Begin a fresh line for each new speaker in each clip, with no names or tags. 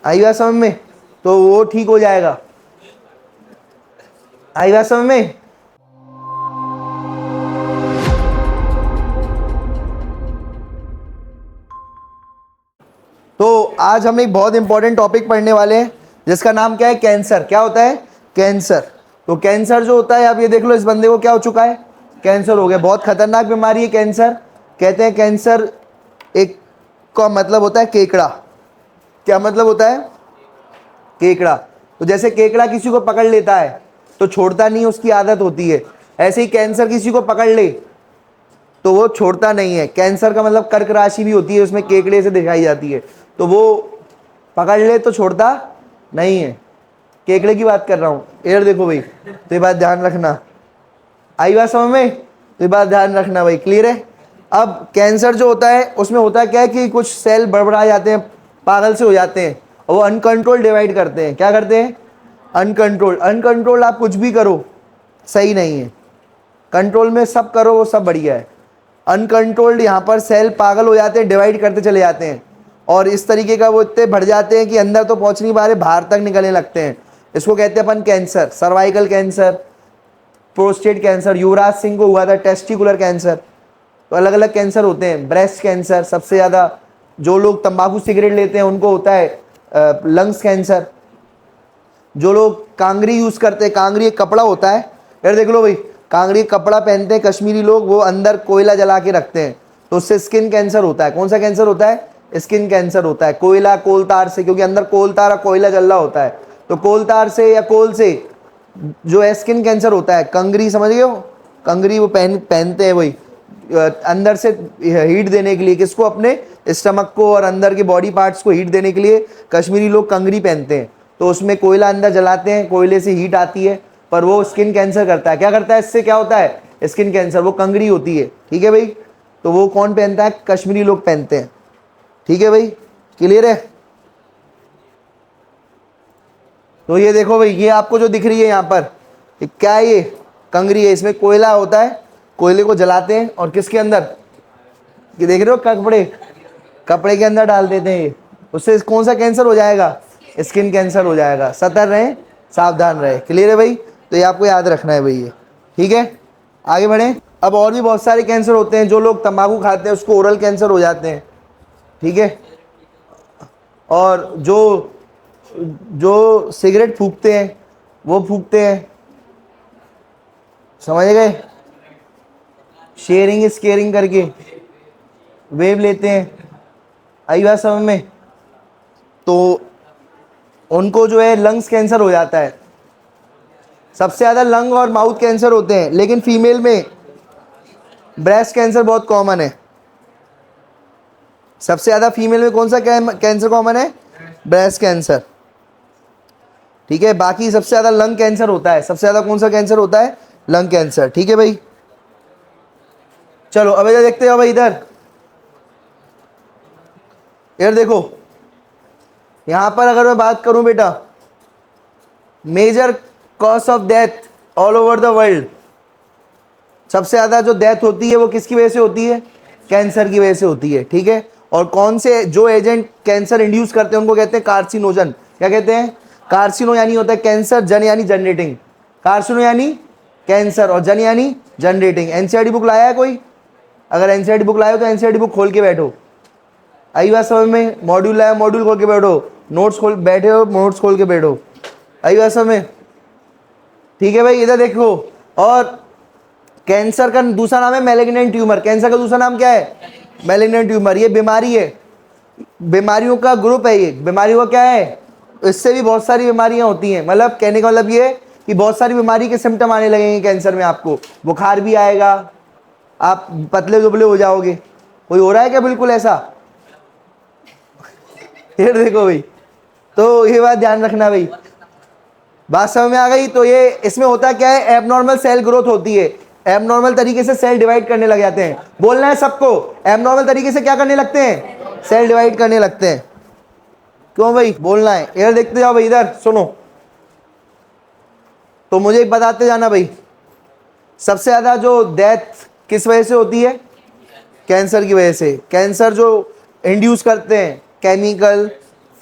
आई बात समझ में? तो वो ठीक हो जाएगा। आई बात समझ में? तो आज हम एक बहुत इंपॉर्टेंट टॉपिक पढ़ने वाले हैं जिसका नाम क्या है? कैंसर। क्या होता है? कैंसर। तो कैंसर जो होता है, आप ये देख लो, इस बंदे को क्या हो चुका है? कैंसर हो गया। बहुत खतरनाक बीमारी है कैंसर। कहते हैं कैंसर एक का मतलब होता है केकड़ा। क्या मतलब होता है? केकड़ा। तो जैसे केकड़ा किसी को पकड़ लेता है तो छोड़ता नहीं, उसकी आदत होती है, ऐसे ही कैंसर किसी को पकड़ ले तो वो छोड़ता नहीं है। कैंसर का मतलब कर्क राशि भी होती है, उसमें केकड़े से दिखाई जाती है, तो वो पकड़ ले तो छोड़ता नहीं है। केकड़े की बात कर रहा हूँ। इधर देखो भाई, तो ये बात ध्यान रखना। आई बात समझ में? तो ये बात ध्यान रखना भाई। क्लियर है? अब कैंसर जो होता है उसमें होता क्या है कि कुछ सेल बड़बड़ा जाते हैं, पागल से हो जाते हैं, और वो अनकंट्रोल डिवाइड करते हैं। क्या करते हैं? अनकंट्रोल। अनकंट्रोल आप कुछ भी करो सही नहीं है, कंट्रोल में सब करो वो सब बढ़िया है। अनकंट्रोल्ड यहाँ पर सेल पागल हो जाते हैं, डिवाइड करते चले जाते हैं, और इस तरीके का वो इतने बढ़ जाते हैं कि अंदर तो पहुँच नहीं पा रहे, बाहर तक निकलने लगते हैं। इसको कहते हैं अपन cancer. Cervical cancer, prostate cancer, Yuvraj Singh को हुआ था टेस्टिकुलर कैंसर। तो अलग अलग कैंसर होते हैं। ब्रेस्ट कैंसर, सबसे ज़्यादा जो लोग तंबाकू सिगरेट लेते हैं उनको होता है लंग्स कैंसर। जो लोग कांगरी यूज़ करते हैं, कांगरी एक कपड़ा होता है, यार देख लो भाई, कांगरी कपड़ा पहनते हैं कश्मीरी लोग, वो अंदर कोयला जला के रखते हैं, तो उससे स्किन कैंसर होता है। कौन सा कैंसर होता है? स्किन कैंसर होता है। कोयला, कोल तार से, क्योंकि अंदर कोल तार और कोयला जल रहा होता है, तो कोल तार से या कोल से जो है स्किन कैंसर होता है। कंगरी समझ गए हो? कंगरी वो पहनते हैं वही अंदर से हीट देने के लिए, किसको? अपने स्टमक को और अंदर के बॉडी पार्ट्स को हीट देने के लिए कश्मीरी लोग कंगरी पहनते हैं। तो उसमें कोयला अंदर जलाते हैं, कोयले से हीट आती है, पर वो स्किन कैंसर करता है। क्या करता है? इससे क्या होता है? Skin cancer. वो कंगरी होती है। ठीक है भाई? तो वो कौन पहनता है? कश्मीरी लोग पहनते हैं। ठीक है भाई? क्लियर है? तो ये देखो भाई, ये आपको जो दिख रही है यहाँ पर, ये क्या है? ये कंगरी है, इसमें कोयला होता है, कोयले को जलाते हैं और किसके अंदर? ये देख रहे हो? कपड़े, कपड़े के अंदर डाल देते हैं। उससे कौन सा कैंसर हो जाएगा? स्किन कैंसर हो जाएगा। सतर्क रहें, सावधान रहे। क्लियर है भाई? तो ये आपको याद रखना है भाई ये। ठीक है, आगे बढ़ें। अब और भी बहुत सारे कैंसर होते हैं। जो लोग तंबाकू खाते हैं उसको ओरल कैंसर हो जाते हैं। ठीक है, और जो जो सिगरेट फूकते हैं वो फूकते हैं, समझ गए? शेयरिंग इज केयरिंग करके वेव लेते हैं। आई बात समझ में? तो उनको जो है लंग्स कैंसर हो जाता है। सबसे ज़्यादा लंग और माउथ कैंसर होते हैं, लेकिन फीमेल में ब्रेस्ट कैंसर बहुत कॉमन है। सबसे ज़्यादा फीमेल में कौन सा कैंसर कॉमन है? Breast cancer. ठीक है, बाकी सबसे ज़्यादा लंग कैंसर होता है। सबसे ज़्यादा कौन सा कैंसर होता है? Lung cancer. ठीक है भाई? चलो अब इधर देखते हो भाई, इधर इधर देखो। यहां पर अगर मैं बात करूं बेटा, major cause of death all over the world, सबसे ज्यादा जो डेथ होती है वो किसकी वजह से होती है? कैंसर की वजह से होती है। ठीक है, और कौन से जो एजेंट कैंसर इंड्यूस करते हैं उनको कहते हैं कार्सिनोजन। क्या कहते हैं? कार्सिनो यानी होता है कैंसर, जन यानी जनरेटिंग। कार्सिनो यानी कैंसर और जन यानी जनरेटिंग। एनसीईआरटी बुक लाया है कोई? अगर एनसीईआरटी बुक लाया हो तो एनसीईआरटी बुक खोल के बैठो। आई बात समझ में? मॉड्यूल लाया, मॉड्यूल खोल के बैठो। नोट्स खोल बैठे हो, नोट्स खोल के बैठो। आई बात समझ में? ठीक है भाई, इधर देखो। और कैंसर का दूसरा नाम है मैलिग्नेंट ट्यूमर। कैंसर का दूसरा नाम क्या है? Malignant tumour. ये बीमारी है, बीमारियों का ग्रुप है। ये बीमारियों का क्या है? इससे भी बहुत सारी बीमारियां होती हैं। मतलब कहने का मतलब ये है कि बहुत सारी बीमारी के सिम्टम आने लगेंगे कैंसर में। आपको बुखार भी आएगा, आप पतले दुबले हो जाओगे। कोई हो रहा है क्या बिल्कुल ऐसा? ये देखो भाई, तो ये बात ध्यान रखना भाई। बात समझ में आ गई? तो ये इसमें होता क्या है? एबनॉर्मल सेल ग्रोथ होती है। एबनॉर्मल तरीके से सेल डिवाइड करने लग जाते हैं। बोलना है सबको, एबनॉर्मल तरीके से क्या करने लगते हैं? सेल डिवाइड करने लगते हैं। क्यों भाई? बोलना है। इधर देखते जाओ भाई, इधर सुनो, तो मुझे बताते जाना भाई। सबसे ज्यादा जो डेथ किस वजह से होती है? कैंसर की वजह से। कैंसर जो इंड्यूस करते हैं केमिकल,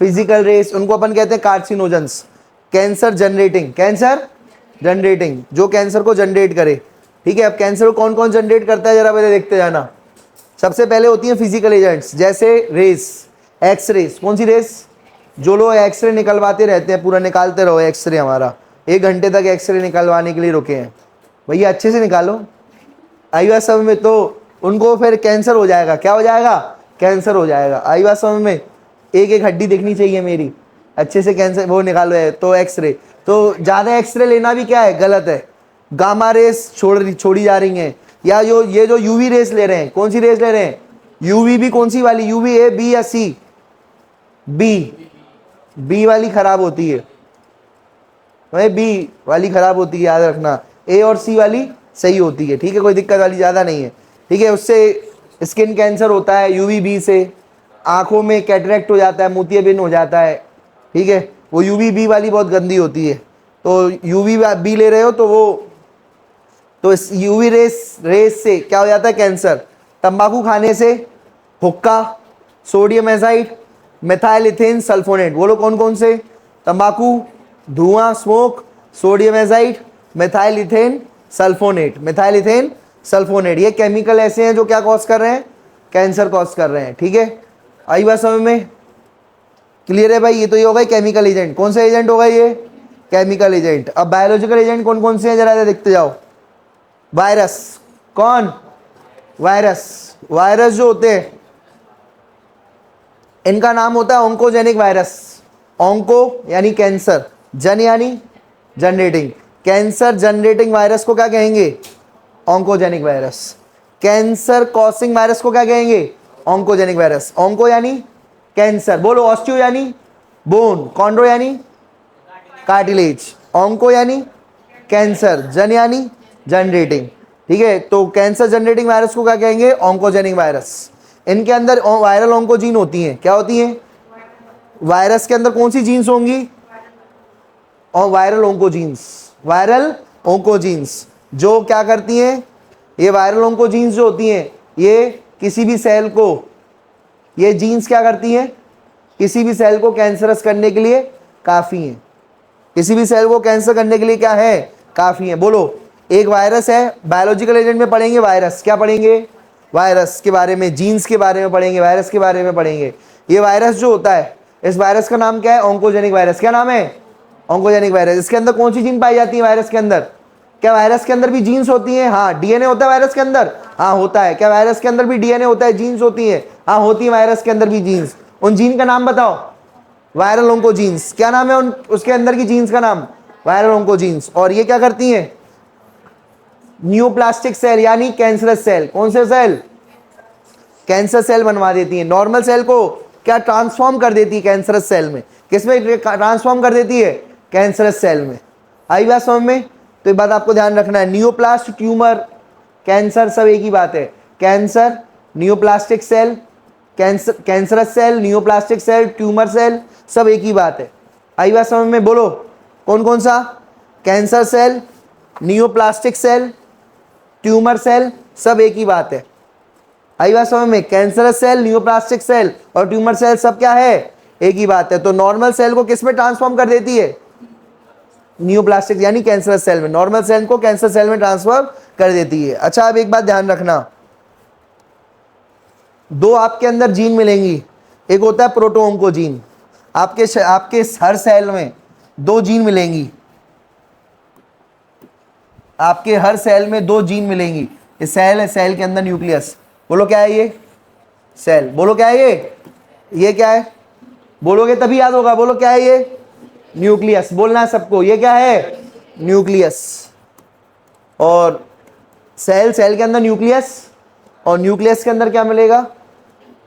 फिजिकल रेस, उनको अपन कहते हैं कार्सिनोजेंस। कैंसर जनरेटिंग, जो कैंसर को जनरेट करे। ठीक है, अब कैंसर को कौन कौन जनरेट करता है जरा पहले देखते जाना। सबसे पहले होती है फिजिकल एजेंट्स, जैसे रेस, एक्सरेस। कौन सी रेस? जो लोग एक्सरे निकलवाते रहते हैं, पूरा निकालते रहो एक्सरे, हमारा 1 घंटे तक एक्सरे निकलवाने के लिए रुके हैं भैया, अच्छे से निकालो। आई बात समझ में? तो उनको फिर कैंसर हो जाएगा। क्या हो जाएगा? कैंसर हो जाएगा। आई बात समझ में? एक एक हड्डी दिखनी चाहिए मेरी, अच्छे से कैंसर वो निकालो है तो एक्सरे। तो ज़्यादा एक्सरे लेना भी क्या है? गलत है। गामा रेस छोड़ी जा रही हैं, या जो यूवी रेस ले रहे हैं। कौन सी रेस ले रहे हैं? यूवी भी कौन सी वाली? यूवी ए, बी या सी? बी वाली खराब होती है भाई, बी वाली खराब होती है, याद रखना। ए और सी वाली सही होती है। ठीक है, कोई दिक्कत वाली ज़्यादा नहीं है। ठीक है, उससे स्किन कैंसर होता है यूवी बी से, आंखों में कैटरेक्ट हो जाता है, मोतियाबिंद हो जाता है। ठीक है, वो यूवी बी वाली बहुत गंदी होती है। तो यूवी बी ले रहे हो तो इस यूवी रेस से क्या हो जाता है? कैंसर। तंबाकू खाने से, हुक्का, सोडियम एजाइड, मेथाइल सल्फोनेट। बोलो कौन कौन से? तंबाकू, धुआं, smoke, sodium azide, methyl sulphonate. ये केमिकल ऐसे हैं जो क्या कॉज कर रहे हैं? कैंसर कॉज कर रहे हैं। ठीक है, आई बात समझ में? क्लियर है भाई? ये तो ये होगा केमिकल एजेंट। कौन सा एजेंट होगा ये? Chemical agent. अब बायोलॉजिकल एजेंट कौन कौन से हैं जरा देखते जाओ। वायरस। कौन? वायरस जो होते हैं इनका नाम होता है ऑन्कोजेनिक वायरस। ऑन्को यानी कैंसर, जन यानी जनरेटिंग। कैंसर जनरेटिंग वायरस को क्या कहेंगे? Oncogenic virus. Cancer causing virus को क्या कहेंगे? Oncogenic virus. ऑन्को यानी कैंसर, बोलो। ऑस्टियो यानी बोन, कॉन्ड्रो यानी कार्टिलेज, ऑन्को यानी कैंसर, जन यानी जनरेटिंग। ठीक है, तो कैंसर जनरेटिंग वायरस को क्या कहेंगे? Oncogenic virus. इनके अंदर वायरल ऑन्कोजीन होती हैं। क्या होती हैं? वायरस के अंदर कौन सी जीन्स होंगी? और वायरल ऑन्कोजीन्स जो क्या करती हैं? ये वायरल ऑन्कोजीन्स जो होती हैं ये किसी भी सेल को, ये जीन्स क्या करती हैं? किसी भी सेल को कैंसरस करने के लिए काफ़ी हैं। किसी भी सेल को कैंसर करने के लिए क्या है? काफ़ी हैं। बोलो, एक वायरस है, बायोलॉजिकल एजेंट में पढ़ेंगे वायरस। क्या पढ़ेंगे? वायरस के बारे में, जीन्स के बारे में पढ़ेंगे, वायरस के बारे में पढ़ेंगे। ये वायरस जो होता है, इस वायरस का नाम क्या है? Oncogenic virus. क्या नाम है? Oncogenic virus. इसके अंदर कौन सी जीन पाई जाती है वायरस के अंदर? क्या वायरस के अंदर भी जीन्स होती हैं? हाँ। डीएनए होता है वायरस के अंदर? हाँ होता है। क्या वायरस के अंदर भी डीएनए होता है, जीन्स होती है? हाँ होती है, वायरस के अंदर भी जीन्स। उन जीन का नाम बताओ। Viral oncogenes. क्या नाम है उसके अंदर की जीन्स का नाम? Viral oncogenes. और ये क्या करती हैं? न्यूप्लास्टिक सेल यानी कैंसरस सेल। कौन से सेल? कैंसर सेल बनवा देती है। नॉर्मल सेल को क्या ट्रांसफॉर्म कर देती है? कैंसरस सेल में। किसमें ट्रांसफॉर्म कर देती है? कैंसरस सेल में। आई बात समझ में? तो ये बात आपको ध्यान रखना है। न्यूप्लास्ट, ट्यूमर, कैंसर सब एक ही बात है। Cancer, neoplastic cell, cancerous cell, neoplastic cell, tumour cell सब एक ही बात है। आई बात समझ में? बोलो कौन कौन सा? Cancer cell, neoplastic cell, tumour cell सब एक ही बात है। आई बात समझ में? कैंसरस सेल, न्यूप्लास्टिक सेल और ट्यूमर सेल सब क्या है? एक ही बात है। तो नॉर्मल सेल को किस में ट्रांसफॉर्म कर देती है? न्यूप्लास्टिक यानी कैंसरस सेल में। नॉर्मल सेल को कैंसर सेल में ट्रांसफर कर देती है। अच्छा, अब एक बात ध्यान रखना, दो आपके अंदर जीन मिलेंगी। एक होता है प्रोटोऑन्कोजीन। आपके हर सेल में दो जीन मिलेंगी। आपके हर सेल में दो जीन मिलेंगी। ये सेल है, सेल के अंदर न्यूक्लियस। बोलो क्या है ये? सेल। बोलो क्या है ये क्या है? बोलोगे तभी याद होगा। बोलो क्या है ये? न्यूक्लियस। बोलना है सबको, ये क्या है? न्यूक्लियस। और सेल के अंदर न्यूक्लियस, और न्यूक्लियस के अंदर क्या मिलेगा?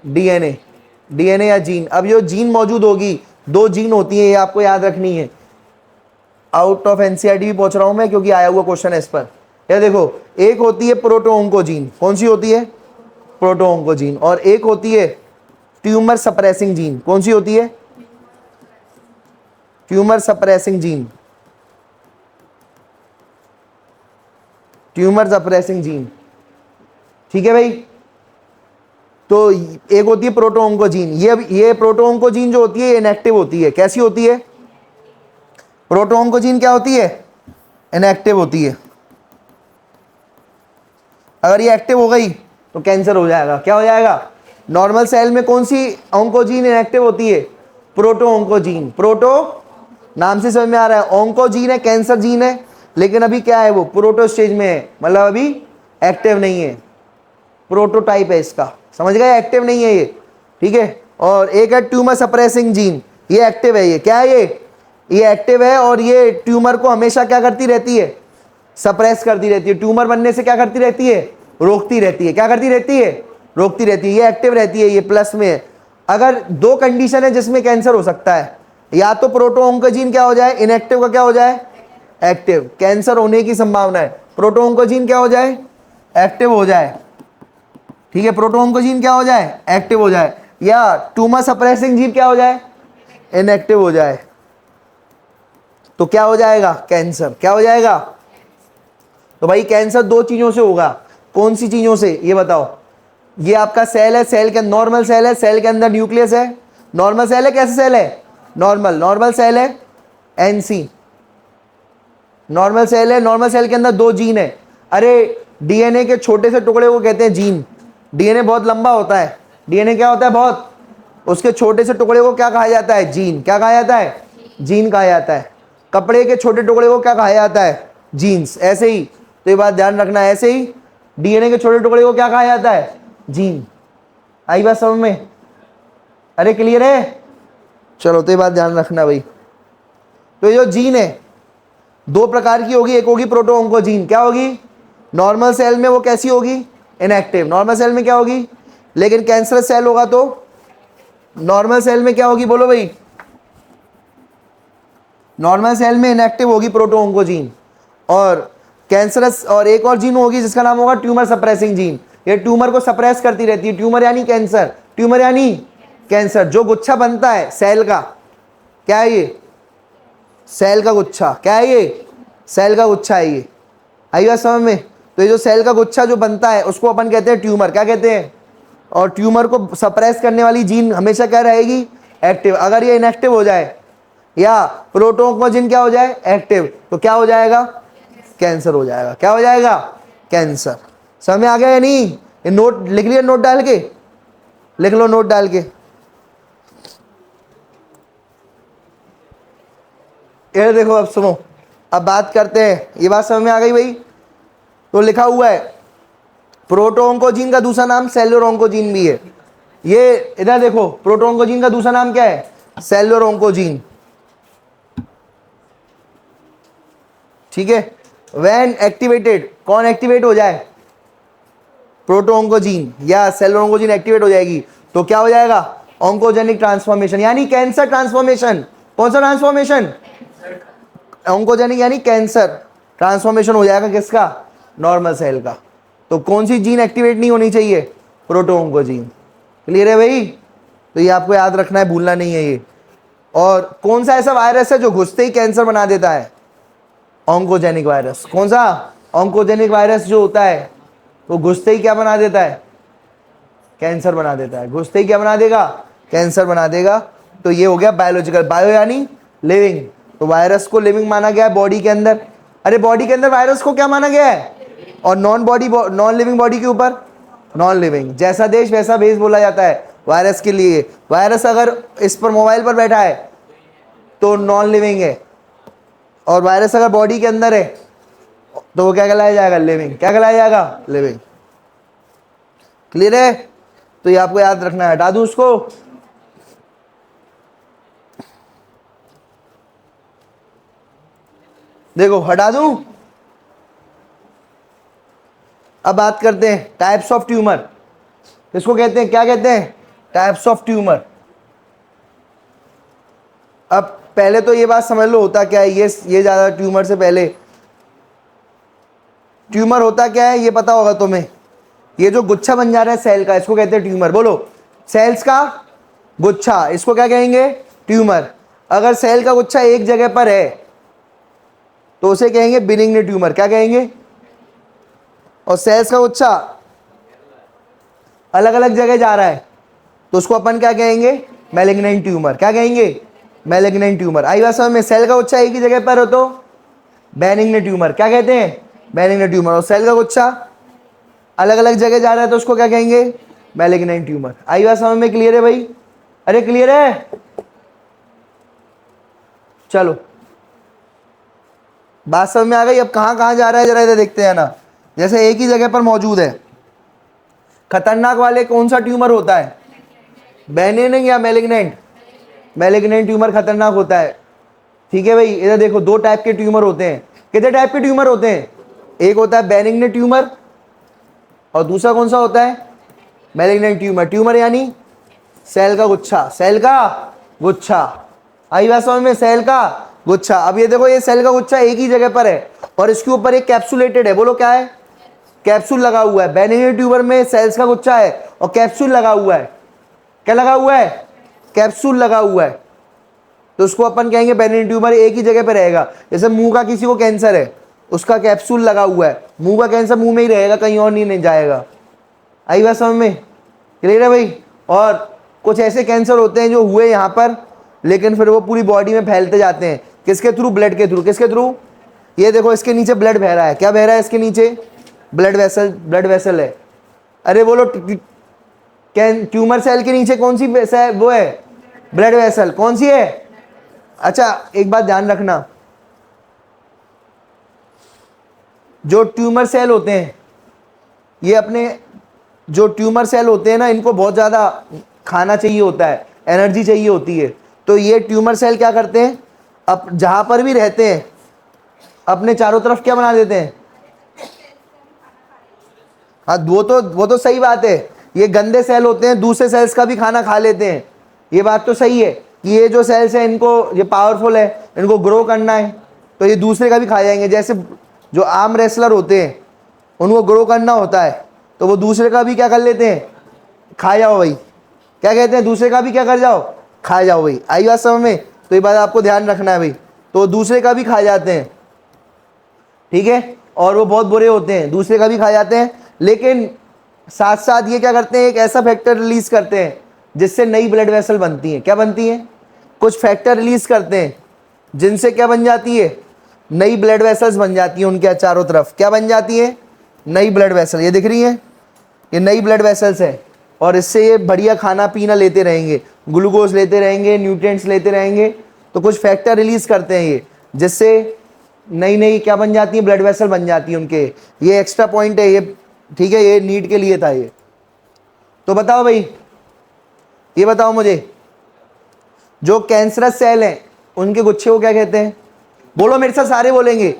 डीएनए या जीन। अब जो जीन मौजूद होगी, दो जीन होती है, ये आपको याद रखनी है। आउट ऑफ एनसीईआरटी भी पहुंच रहा हूं मैं, क्योंकि आया हुआ क्वेश्चन है इस पर। ये देखो, एक होती है प्रोटोऑन्कोजीन। कौन सी होती है? प्रोटोऑन्कोजीन। और एक होती है ट्यूमर सप्रेसिंग जीन। कौन सी होती है? Tumour suppressing gene. Tumour suppressing gene. ठीक है भाई? तो एक होती है प्रोटोऑन्कोजीन, ये प्रोटोऑन्कोजीन जो होती है इनएक्टिव होती है। कैसी होती है? प्रोटोऑन्कोजीन क्या होती है? इनएक्टिव होती है। अगर ये एक्टिव हो गई तो कैंसर हो जाएगा। क्या हो जाएगा? नॉर्मल सेल में कौन सी ऑन्कोजीन इनएक्टिव होती है? प्रोटोऑन्कोजीन। प्रोटो नाम से समझ में आ रहा है, ऑन्कोजीन है, कैंसर जीन है, लेकिन अभी क्या है, वो प्रोटो स्टेज में है, मतलब अभी एक्टिव नहीं है, प्रोटोटाइप है इसका, समझ गए? एक्टिव नहीं है ये, ठीक है। और एक है ट्यूमर सप्रेसिंग जीन, ये एक्टिव है। ये क्या है? ये एक्टिव है और ये ट्यूमर को हमेशा क्या करती रहती है? सप्रेस करती रहती है। ट्यूमर बनने से क्या करती रहती है? रोकती रहती है। क्या करती रहती है? रोकती रहती है। ये एक्टिव रहती है, ये प्लस में है। अगर दो कंडीशन है जिसमें कैंसर हो सकता है, या तो प्रोटोऑन्कोजीन क्या हो जाए? इनएक्टिव का क्या हो जाए? एक्टिव। कैंसर होने की संभावना है। प्रोटोऑन्कोजीन क्या हो जाए? एक्टिव हो जाए, ठीक है। प्रोटोऑन्कोजीन क्या हो जाए? एक्टिव हो जाए। या ट्यूमर सप्रेसिंग जीन क्या हो जाए? इनएक्टिव हो जाए। तो क्या हो जाएगा? कैंसर। क्या हो जाएगा? तो भाई कैंसर दो चीजों से होगा। कौन सी चीजों से? ये बताओ। ये आपका सेल है, सेल के नॉर्मल सेल है, सेल के अंदर न्यूक्लियस है, नॉर्मल सेल है। कैसे सेल है? नॉर्मल सेल है, एनसी नॉर्मल सेल है। नॉर्मल सेल के अंदर दो जीन है। अरे डीएनए के छोटे से टुकड़े को कहते हैं जीन। डीएनए बहुत लंबा होता है, डीएनए क्या होता है? बहुत, उसके छोटे से टुकड़े को क्या कहा जाता है? जीन। क्या कहा जाता है? जीन कहा जाता है। कपड़े के छोटे टुकड़े को क्या कहा जाता है? जीन्स। ऐसे ही, तो ये बात ध्यान रखना, ऐसे ही डीएनए के छोटे टुकड़े को क्या कहा जाता है? जीन। आई बात समझ में? अरे क्लियर है? चलो, तो ये बात ध्यान रखना भाई। तो ये जो जीन है दो प्रकार की होगी। एक होगी प्रोटोऑन्कोजीन, क्या होगी? नॉर्मल सेल में वो कैसी होगी? इनएक्टिव। नॉर्मल सेल में क्या होगी? लेकिन कैंसरस सेल होगा तो नॉर्मल सेल में क्या होगी? बोलो भाई। नॉर्मल सेल में इनएक्टिव होगी प्रोटोऑन्कोजीन, और कैंसरस और एक और जीन होगी जिसका नाम होगा ट्यूमर सप्रेसिंग जीन। ये ट्यूमर को सप्रेस करती रहती है। ट्यूमर यानी कैंसर, ट्यूमर यानी कैंसर। जो गुच्छा बनता है सेल का, क्या है ये? सेल का गुच्छा। क्या है ये? सेल का गुच्छा है ये। आई बात समझ में? तो ये जो सेल का गुच्छा जो बनता है उसको अपन कहते हैं ट्यूमर। क्या कहते हैं? और ट्यूमर को सप्रेस करने वाली जीन हमेशा क्या रहेगी? एक्टिव। अगर ये इनएक्टिव हो जाए या प्रोटोऑन्कोजीन क्या हो जाए? एक्टिव, तो क्या हो जाएगा? कैंसर हो जाएगा। क्या हो जाएगा? कैंसर। समझ में आ गया या नहीं? ये नोट लिख लिया? नोट डाल के लिख लो, नोट डाल के। ये देखो, अब सुनो, अब बात करते हैं। ये बात समझ में आ गई भाई? तो लिखा हुआ है प्रोटोऑन्कोजीन का दूसरा नाम सेल्युलर ऑन्कोजीन भी है। ये इधर देखो, प्रोटोऑन्कोजीन का दूसरा नाम क्या है? सेल्युलर ऑन्कोजीन, ठीक है। व्हेन एक्टिवेटेड, कौन एक्टिवेट हो जाए? प्रोटोऑन्कोजीन या सेल्युलर ऑन्कोजीन एक्टिवेट हो जाएगी तो क्या हो जाएगा? ऑन्कोजेनिक ट्रांसफॉर्मेशन यानी कैंसर ट्रांसफॉर्मेशन। कौन सा ट्रांसफॉर्मेशन? ऑन्कोजेनिक यानी कैंसर ट्रांसफॉर्मेशन हो जाएगा। किसका? नॉर्मल सेल का। तो कौन सी जीन एक्टिवेट नहीं होनी चाहिए? प्रोटोऑन्कोजीन। क्लियर है भाई? तो ये आपको याद रखना है, भूलना नहीं है ये। और कौन सा ऐसा वायरस है जो घुसते ही कैंसर बना देता है? Oncogenic virus. कौन सा? ऑन्कोजेनिक वायरस जो होता है वो घुसते ही क्या बना देता है? कैंसर बना देता है। घुसते ही क्या बना देगा? कैंसर बना देगा। तो ये हो गया बायोलॉजिकल। बायो यानी लिविंग, तो वायरस को लिविंग माना गया है बॉडी के अंदर। अरे बॉडी के अंदर वायरस को क्या माना गया है? और नॉन लिविंग बॉडी के ऊपर नॉन लिविंग। जैसा देश वैसा भेष बोला जाता है वायरस के लिए। वायरस अगर इस पर मोबाइल पर बैठा है तो नॉन लिविंग है, और वायरस अगर बॉडी के अंदर है तो वो क्या कहलाया जाएगा? लिविंग। क्या कहलाया जाएगा? लिविंग। क्लियर है? तो ये आपको याद रखना है। हटा दूं उसको? देखो, हटा दूं? अब बात करते हैं टाइप्स ऑफ ट्यूमर। इसको कहते हैं, क्या कहते हैं? Types of tumour. अब पहले तो ये बात समझ लो होता क्या है। ये ज्यादा ट्यूमर से पहले ट्यूमर होता क्या है ये पता होगा तुम्हें। ये जो गुच्छा बन जा रहा है सेल का, इसको कहते हैं ट्यूमर। बोलो, सेल्स का गुच्छा, इसको क्या कहेंगे? ट्यूमर। अगर सेल का गुच्छा एक जगह पर है तो उसे कहेंगे बिनिग्न ट्यूमर। क्या कहेंगे? और सेल्स का गुच्छा अलग अलग जगह जा रहा है तो उसको अपन क्या कहेंगे, मैलिग्नेंट ट्यूमर। क्या कहेंगे, मैलिग्नेंट ट्यूमर। आई बात समझ में, सेल का गुच्छा एक ही जगह पर हो तो बेनिग्न ट्यूमर। क्या कहते हैं, बेनिग्न ट्यूमर। और सेल का गुच्छा अलग अलग जगह जा रहा है तो उसको क्या कहेंगे, मैलिग्नेंट ट्यूमर। आई बात समझ में, क्लियर है भाई, अरे क्लियर है, चलो बात समझ में आ गई। अब कहाँ कहाँ जा रहा है जरा इधर देखते हैं ना। जैसे एक ही जगह पर मौजूद है, खतरनाक वाले कौन सा ट्यूमर होता है, बेनिग्न या मैलिग्नेंट, मैलिग्नेंट ट्यूमर खतरनाक होता है। ठीक है भाई, इधर देखो दो टाइप के ट्यूमर होते हैं। कितने टाइप के ट्यूमर होते हैं, एक होता है बेनिग्न ट्यूमर और दूसरा कौन सा होता है, मैलिग्नेंट ट्यूमर। ट्यूमर यानी सेल का गुच्छा, सेल का गुच्छा। आई बात समझ में, सेल का गुच्छा। अब ये देखो, ये सेल का गुच्छा एक ही जगह पर है और इसके ऊपर एक कैप्सुलेटेड है, बोलो क्या है, कैप्सूल लगा हुआ है। बेनिग्न ट्यूमर में सेल्स का गुच्छा है और कैप्सूल लगा हुआ है। क्या लगा हुआ है, कैप्सूल लगा हुआ है, तो उसको अपन कहेंगे बेनिग्न ट्यूमर, एक ही जगह पे रहेगा। जैसे मुंह का किसी को कैंसर है, उसका कैप्सूल लगा हुआ है, मुंह का कैंसर मुंह में ही रहेगा, कहीं और नहीं जाएगा। आई बात समझ में, क्लियर है भाई। और कुछ ऐसे कैंसर होते हैं जो हुए यहाँ पर लेकिन फिर वो पूरी बॉडी में फैलते जाते हैं, किसके थ्रू, ब्लड के थ्रू। किसके थ्रू, ये देखो इसके नीचे ब्लड बह रहा है, क्या बह रहा है इसके नीचे, ब्लड वेसल, ब्लड वेसल है। अरे बोलो, ट्यूमर सेल के नीचे कौन सी वो है, ब्लड वेसल, कौन सी है। अच्छा एक बात ध्यान रखना, जो ट्यूमर सेल होते हैं, ये अपने जो ट्यूमर सेल होते हैं ना, इनको बहुत ज़्यादा खाना चाहिए होता है, एनर्जी चाहिए होती है। तो ये ट्यूमर सेल क्या करते हैं, अब जहाँ पर भी रहते हैं अपने चारों तरफ क्या बना देते हैं। हाँ वो तो सही बात है, ये गंदे सेल होते हैं, दूसरे सेल्स का भी खाना खा लेते हैं। ये बात तो सही है कि ये जो सेल्स हैं इनको, ये पावरफुल है, इनको ग्रो करना है तो ये दूसरे का भी खा जाएंगे। जैसे जो आर्म रेसलर होते हैं उनको ग्रो करना होता है तो वो दूसरे का भी क्या कर लेते हैं, खा जाओ भाई। क्या कहते हैं, दूसरे का भी क्या कर जाओ, खा जाओ भाई। आई बात समझ में, तो ये बात आपको ध्यान रखना है भाई। तो दूसरे का भी खा जाते हैं, ठीक है, और वो बहुत बुरे होते हैं, दूसरे का भी खा जाते हैं। लेकिन साथ साथ ये क्या करते हैं, एक ऐसा फैक्टर रिलीज करते हैं जिससे नई ब्लड वेसल बनती हैं। क्या बनती हैं, कुछ फैक्टर रिलीज करते हैं जिनसे क्या बन जाती है, नई ब्लड वेसल्स बन जाती हैं उनके चारों तरफ। क्या बन जाती है, नई ब्लड वेसल। ये दिख रही है, ये नई ब्लड वेसल्स है और इससे ये बढ़िया खाना पीना लेते रहेंगे, ग्लूकोज लेते रहेंगे, न्यूट्रिएंट्स लेते रहेंगे। तो कुछ फैक्टर रिलीज करते हैं ये, जिससे नई नई क्या बन जाती है, ब्लड वेसल बन जाती है उनके। ये एक्स्ट्रा पॉइंट है ये, ठीक है, ये नीट के लिए था ये। तो बताओ भाई, ये बताओ मुझे, जो कैंसरस सेल हैं उनके गुच्छे को क्या कहते हैं, बोलो मेरे साथ, सारे बोलेंगे।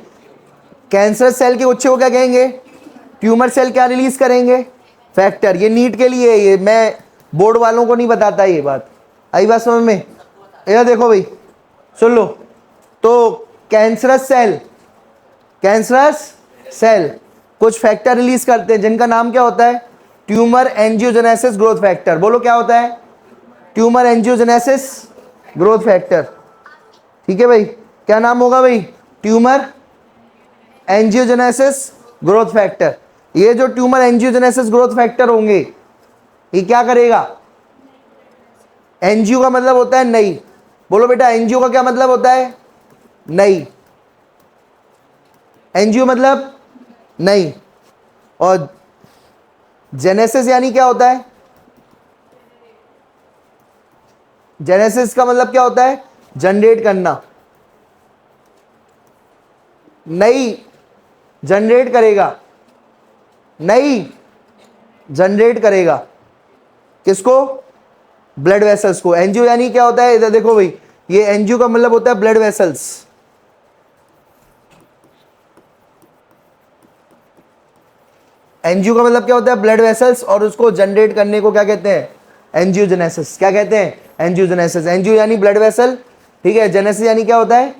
कैंसरस सेल के गुच्छे को क्या कहेंगे, ट्यूमर सेल क्या रिलीज करेंगे, फैक्टर। ये नीट के लिए, ये मैं बोर्ड वालों को नहीं बताता ये बात। आई बात समझ में, ये देखो भाई सुन लो। तो कैंसरस सेल कुछ फैक्टर रिलीज करते हैं जिनका नाम क्या होता है, ट्यूमर एंजियोजेनेसिस ग्रोथ फैक्टर। बोलो क्या होता है, ट्यूमर एंजियोजेनेसिस ग्रोथ फैक्टर। ठीक है भाई, क्या नाम होगा भाई, ट्यूमर एंजियोजेनेसिस ग्रोथ फैक्टर। ये जो ट्यूमर एंजियोजेनेसिस ग्रोथ फैक्टर होंगे, ये क्या करेगा, एंजियो का मतलब होता है नई। बोलो बेटा, एंजियो का क्या मतलब होता है, नई। एंजियो मतलब नई। और जेनेसिस यानी क्या होता है, जेनेसिस का मतलब क्या होता है, जनरेट करना। नई जनरेट करेगा, नई जनरेट करेगा किसको, ब्लड वेसल्स को। एंजियो यानी क्या होता है, इधर देखो भाई, ये एंजियो का मतलब होता है ब्लड वेसल्स। एंजियो का मतलब क्या होता है, ब्लड वेसल्स, और उसको जनरेट करने को क्या कहते हैं, एंजियोजेनेसिस। क्या कहते हैं, एंजियोजेनेसिस। एंजियो यानी ब्लड वेसल, ठीक है। जेनेसिस यानी क्या होता है,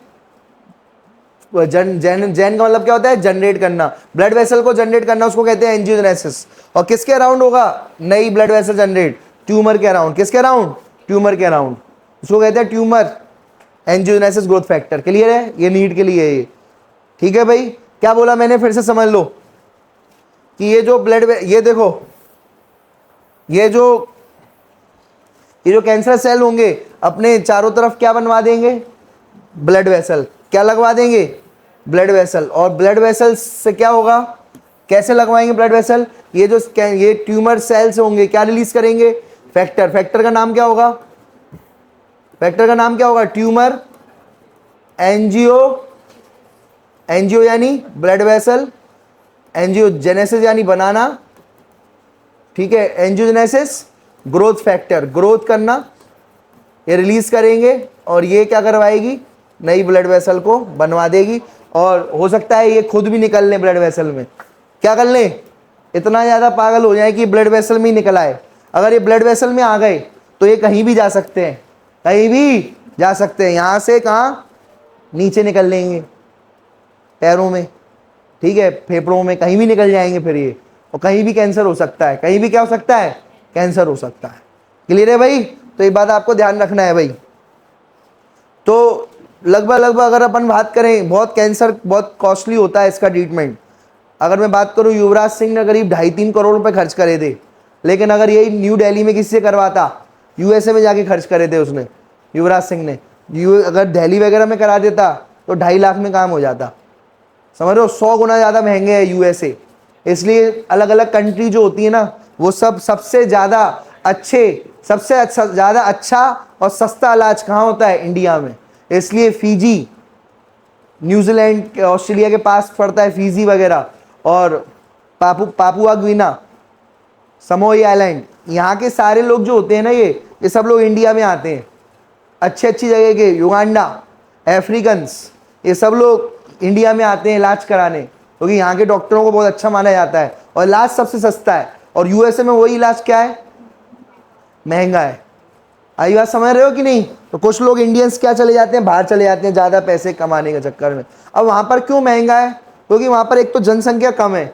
जेन का मतलब क्या होता है, जनरेट करना। ब्लड वेसल को जनरेट करना उसको कहते हैं एंजियोजेनेसिस। और किसके अराउंड होगा, नई ब्लड वेसल जनरेट, ट्यूमर के अराउंड। किसके अराउंड, ट्यूमर के अराउंड, उसको कहते हैं tumour angiogenesis growth factor. Clear है, ये नीट के लिए है ये। ठीक है भाई, क्या बोला मैंने, फिर से समझ लो कि ये जो ब्लड, ये देखो ये जो कैंसर सेल होंगे अपने चारों तरफ क्या बनवा देंगे, ब्लड वेसल। क्या लगवा देंगे, ब्लड वेसल। और ब्लड वेसल से क्या होगा, कैसे लगवाएंगे ब्लड वेसल, ये ट्यूमर सेल्स होंगे क्या रिलीज करेंगे, फैक्टर। फैक्टर का नाम क्या होगा, फैक्टर का नाम क्या होगा, ट्यूमर एंजियो, एंजियो यानी ब्लड वेसल, एंजियोजेनेसिस यानी बनाना, ठीक है, एंजियोजेनेसिस, ग्रोथ फैक्टर, ग्रोथ करना, ये रिलीज करेंगे और ये क्या करवाएगी, नई ब्लड वेसल को बनवा देगी। और हो सकता है ये खुद भी निकल लें ब्लड वेसल में, क्या कर लें, इतना ज़्यादा पागल हो जाए कि ब्लड वेसल में ही निकल आए। अगर ये ब्लड वेसल में आ गए तो ये कहीं भी जा सकते हैं, कहीं भी जा सकते हैं। यहाँ से कहाँ, नीचे निकल लेंगे, पैरों में, ठीक है, फेफड़ों में, कहीं भी निकल जाएंगे फिर ये, और कहीं भी कैंसर हो सकता है, कहीं भी क्या हो सकता है, कैंसर हो सकता है। क्लियर है भाई, तो ये बात आपको ध्यान रखना है भाई। तो लगभग अगर अपन बात करें, बहुत कैंसर बहुत कॉस्टली होता है इसका ट्रीटमेंट। अगर मैं बात करूं, युवराज सिंह ने करीब 2.5-3 करोड़ रुपए खर्च करे थे, लेकिन अगर यही न्यू दिल्ली में किसी से करवाता, यूएसए में जाके खर्च करे थे उसने, युवराज सिंह ने, अगर दिल्ली वगैरह में करा देता तो 2.5 लाख में काम हो जाता। समझ रहे हो, 100 गुना ज़्यादा महंगे है यूएसए। इसलिए अलग अलग कंट्री जो होती है ना, वो सबसे ज़्यादा ज़्यादा अच्छा और सस्ता इलाज कहाँ होता है, इंडिया में। इसलिए फीजी, न्यूजीलैंड, ऑस्ट्रेलिया के पास पड़ता है फीजी वगैरह, और पापुआ ग्वीना, समोई आइलैंड, यहाँ के सारे लोग जो होते हैं ना, ये सब लोग इंडिया में आते हैं। अच्छी जगह के युगांडा, अफ्रीकन्स, ये सब लोग इंडिया में आते हैं इलाज कराने, क्योंकि यहाँ के डॉक्टरों को बहुत अच्छा माना जाता है और इलाज सबसे सस्ता है। और यूएसए में वही इलाज क्या है, महंगा है। आई बात समझ रहे हो कि नहीं। तो कुछ लोग इंडियंस क्या चले जाते हैं, बाहर चले जाते हैं ज़्यादा पैसे कमाने के चक्कर में। अब वहाँ पर क्यों महंगा है, क्योंकि वहाँ पर एक तो जनसंख्या कम है,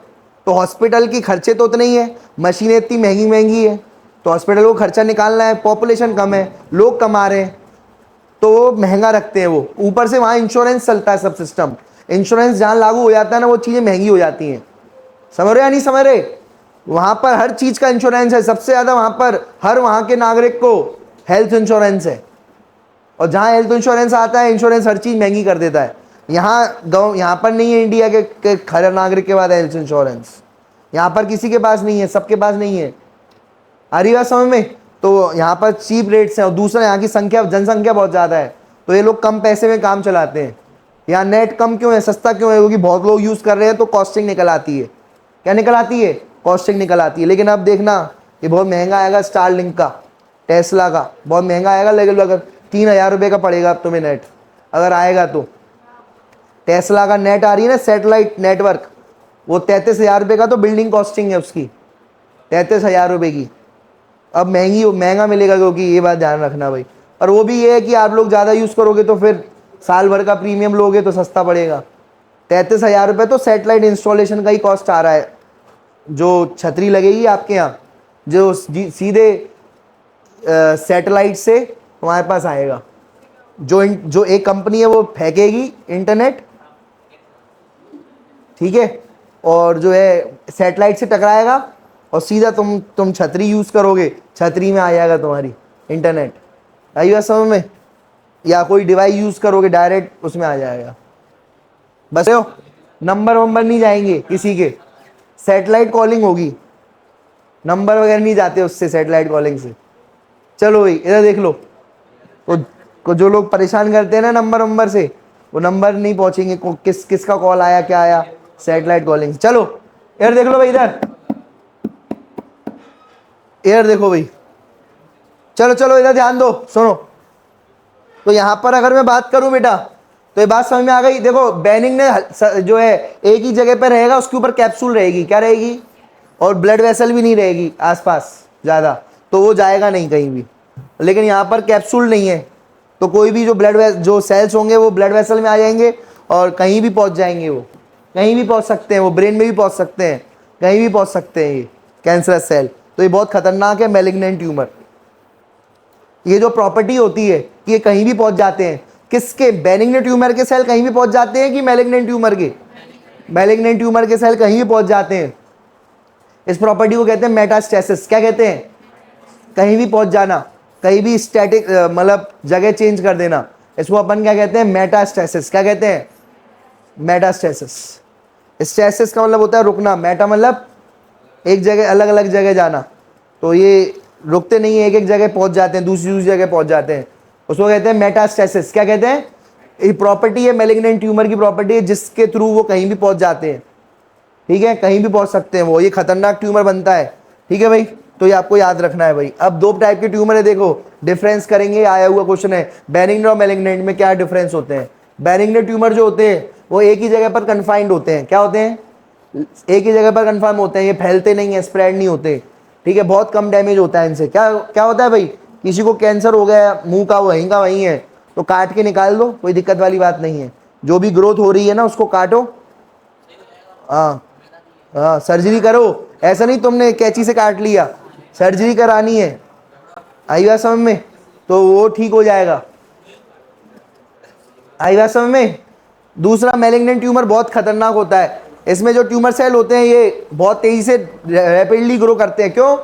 तो हॉस्पिटल की खर्चे तो उतने ही है, मशीनें इतनी महंगी है, तो हॉस्पिटल को खर्चा निकालना है, पॉपुलेशन कम है, लोग कमा रहे हैं, तो वो महंगा रखते हैं वो। ऊपर से वहाँ इंश्योरेंस चलता है, सब सिस्टम, इंश्योरेंस जहाँ लागू हो जाता है ना, वो चीज़ें महंगी हो जाती हैं। समझ रहे या नहीं समझ रहे, वहाँ पर हर चीज़ का इंश्योरेंस है, सबसे ज़्यादा वहाँ पर हर वहाँ के नागरिक को हेल्थ इंश्योरेंस है। और जहाँ हेल्थ इंश्योरेंस आता है, इंश्योरेंस हर चीज़ महंगी कर देता है। यहाँ पर नहीं है इंडिया के हर नागरिक के बाद हेल्थ इंश्योरेंस, यहाँ पर किसी के पास नहीं है, सबके पास नहीं है। आ रही बात समझ में। तो यहाँ पर चीप रेट्स हैं, और दूसरा यहाँ की जनसंख्या बहुत ज़्यादा है, तो ये लोग कम पैसे में काम चलाते हैं। यहाँ नेट कम क्यों है, सस्ता क्यों है, क्योंकि बहुत लोग यूज़ कर रहे हैं, तो कॉस्टिंग निकल आती है। क्या निकल आती है, कॉस्टिंग निकल आती है। लेकिन अब देखना, ये बहुत महंगा आएगा, स्टारलिंक का, टेस्ला का बहुत महंगा आएगा, लेकिन अगर 3,000 रुपये का पड़ेगा अब तुम्हें नेट, अगर आएगा तो। टेस्ला का नेट आ रही है ना, सैटेलाइट नेटवर्क, वो 33,000 रुपये का तो बिल्डिंग कॉस्टिंग है उसकी, 33,000 रुपये की। अब महंगा मिलेगा, क्योंकि ये बात ध्यान रखना भाई। और वो भी ये है कि आप लोग ज़्यादा यूज़ करोगे तो फिर साल भर का प्रीमियम लोगे तो सस्ता पड़ेगा। 33,000 रुपये तो सैटेलाइट इंस्टॉलेशन का ही कॉस्ट आ रहा है। जो छतरी लगेगी आपके यहाँ, जो सीधे सैटेलाइट से तुम्हारे पास आएगा, जो एक कंपनी है वो फेंकेगी इंटरनेट, ठीक है, और जो है सैटेलाइट से टकराएगा, और सीधा तुम छतरी यूज़ करोगे, छतरी में आ जाएगा तुम्हारी इंटरनेट। आई बात समझ में। या कोई डिवाइस यूज़ करोगे, डायरेक्ट उसमें आ जाएगा। बस हो, नंबर वंबर नहीं जाएंगे किसी के, सैटेलाइट कॉलिंग होगी, नंबर वगैरह नहीं जाते उससे, सैटेलाइट कॉलिंग से। चलो भाई इधर देख लो, तो जो लोग परेशान करते हैं ना नंबर वंबर से, वो नंबर नहीं पहुंचेंगे, किसका कॉल आया, क्या आया, सैटेलाइट कॉलिंग। चलो इधर देख लो भाई, इधर देखो भाई, चलो इधर ध्यान दो, सुनो। तो यहां पर अगर मैं बात करूं बेटा, तो ये बात समझ में आ गई। देखो बेनिंग ने जो है एक ही जगह पर रहेगा, उसके ऊपर कैप्सूल रहेगी, क्या रहेगी, और ब्लड वेसल भी नहीं रहेगी आसपास ज़्यादा, तो वो जाएगा नहीं कहीं भी। लेकिन यहाँ पर कैप्सूल नहीं है, तो कोई भी जो सेल्स होंगे वो ब्लड वेसल में आ जाएंगे और कहीं भी पहुँच जाएंगे, वो कहीं भी पहुँच सकते हैं, वो ब्रेन में भी पहुँच सकते हैं, कहीं भी पहुँच सकते हैं ये कैंसरस सेल। तो ये बहुत खतरनाक है मैलिग्नेंट ट्यूमर। ये जो प्रॉपर्टी होती है कि ये कहीं भी पहुंच जाते हैं, किसके, बेनिग्न ट्यूमर के सेल कहीं भी पहुंच जाते हैं कि मैलिग्नेंट ट्यूमर के, मैलिग्नेंट ट्यूमर के सेल कहीं भी पहुंच जाते हैं। इस प्रॉपर्टी को कहते हैं मेटास्टेसिस। क्या कहते हैं, कहीं भी पहुंच जाना, कहीं भी स्टैटिक मतलब जगह चेंज कर देना, इसको अपन क्या कहते हैं, मेटास्टेसिस। क्या कहते हैं, मेटास्टेसिस। स्टेसिस का मतलब होता है रुकना, मेटा मतलब एक जगह अलग अलग जगह जाना, तो ये रुकते नहीं है, एक एक जगह पहुंच जाते हैं, दूसरी दूसरी जगह पहुंच जाते हैं, उसको कहते हैं मेटास्टेसिस। क्या कहते हैं, ये प्रॉपर्टी है मैलिग्नेंट ट्यूमर की, प्रॉपर्टी है जिसके थ्रू वो कहीं भी पहुंच जाते हैं। ठीक है, कहीं भी पहुंच सकते हैं वो, ये खतरनाक ट्यूमर बनता है। ठीक है भाई, तो ये आपको याद रखना है भाई। अब दो टाइप के ट्यूमर है, देखो डिफरेंस करेंगे, आया हुआ क्वेश्चन है, बेनिग्न और मैलिग्नेंट में क्या डिफरेंस होते हैं। बेनिग्न ट्यूमर जो होते हैं वो एक ही जगह पर कन्फाइंड होते हैं, क्या होते हैं, एक ही जगह पर कन्फर्म होते हैं, ये फैलते नहीं है, स्प्रेड नहीं होते। ठीक है, बहुत कम डैमेज होता है इनसे। क्या क्या होता है भाई, किसी को कैंसर हो गया मुंह का, वहीं का वहीं है, तो काट के निकाल दो, कोई दिक्कत वाली बात नहीं है। जो भी ग्रोथ हो रही है ना उसको काटो, हाँ हाँ सर्जरी करो, ऐसा नहीं तुमने कैंची से काट लिया, सर्जरी करानी है, आई बात समझ में, तो वो ठीक हो जाएगा। आई बात समझ में। दूसरा मैलिग्नेंट ट्यूमर बहुत खतरनाक होता है, इसमें जो ट्यूमर सेल होते हैं ये बहुत तेजी से रैपिडली ग्रो करते हैं। क्यों,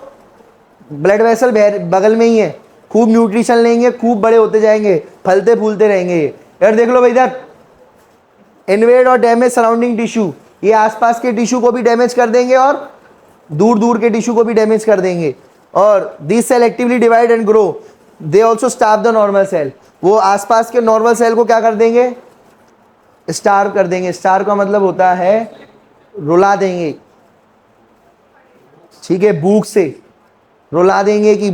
ब्लड वेसल बगल में ही है, खूब न्यूट्रिशन लेंगे, खूब बड़े होते जाएंगे, फलते फूलते रहेंगे। यार देख लो भाई इधर, इन्वेड और डैमेज सराउंडिंग टिश्यू, ये आसपास के टिश्यू को भी डैमेज कर देंगे और दूर दूर के टिश्यू को भी डैमेज कर देंगे। और this cell actively divide and grow, they also starve the normal cell, वो आसपास के नॉर्मल सेल को क्या कर देंगे, स्टार्व कर देंगे। स्टार्व का मतलब होता है रुला देंगे, ठीक है, भूख से रुला देंगे कि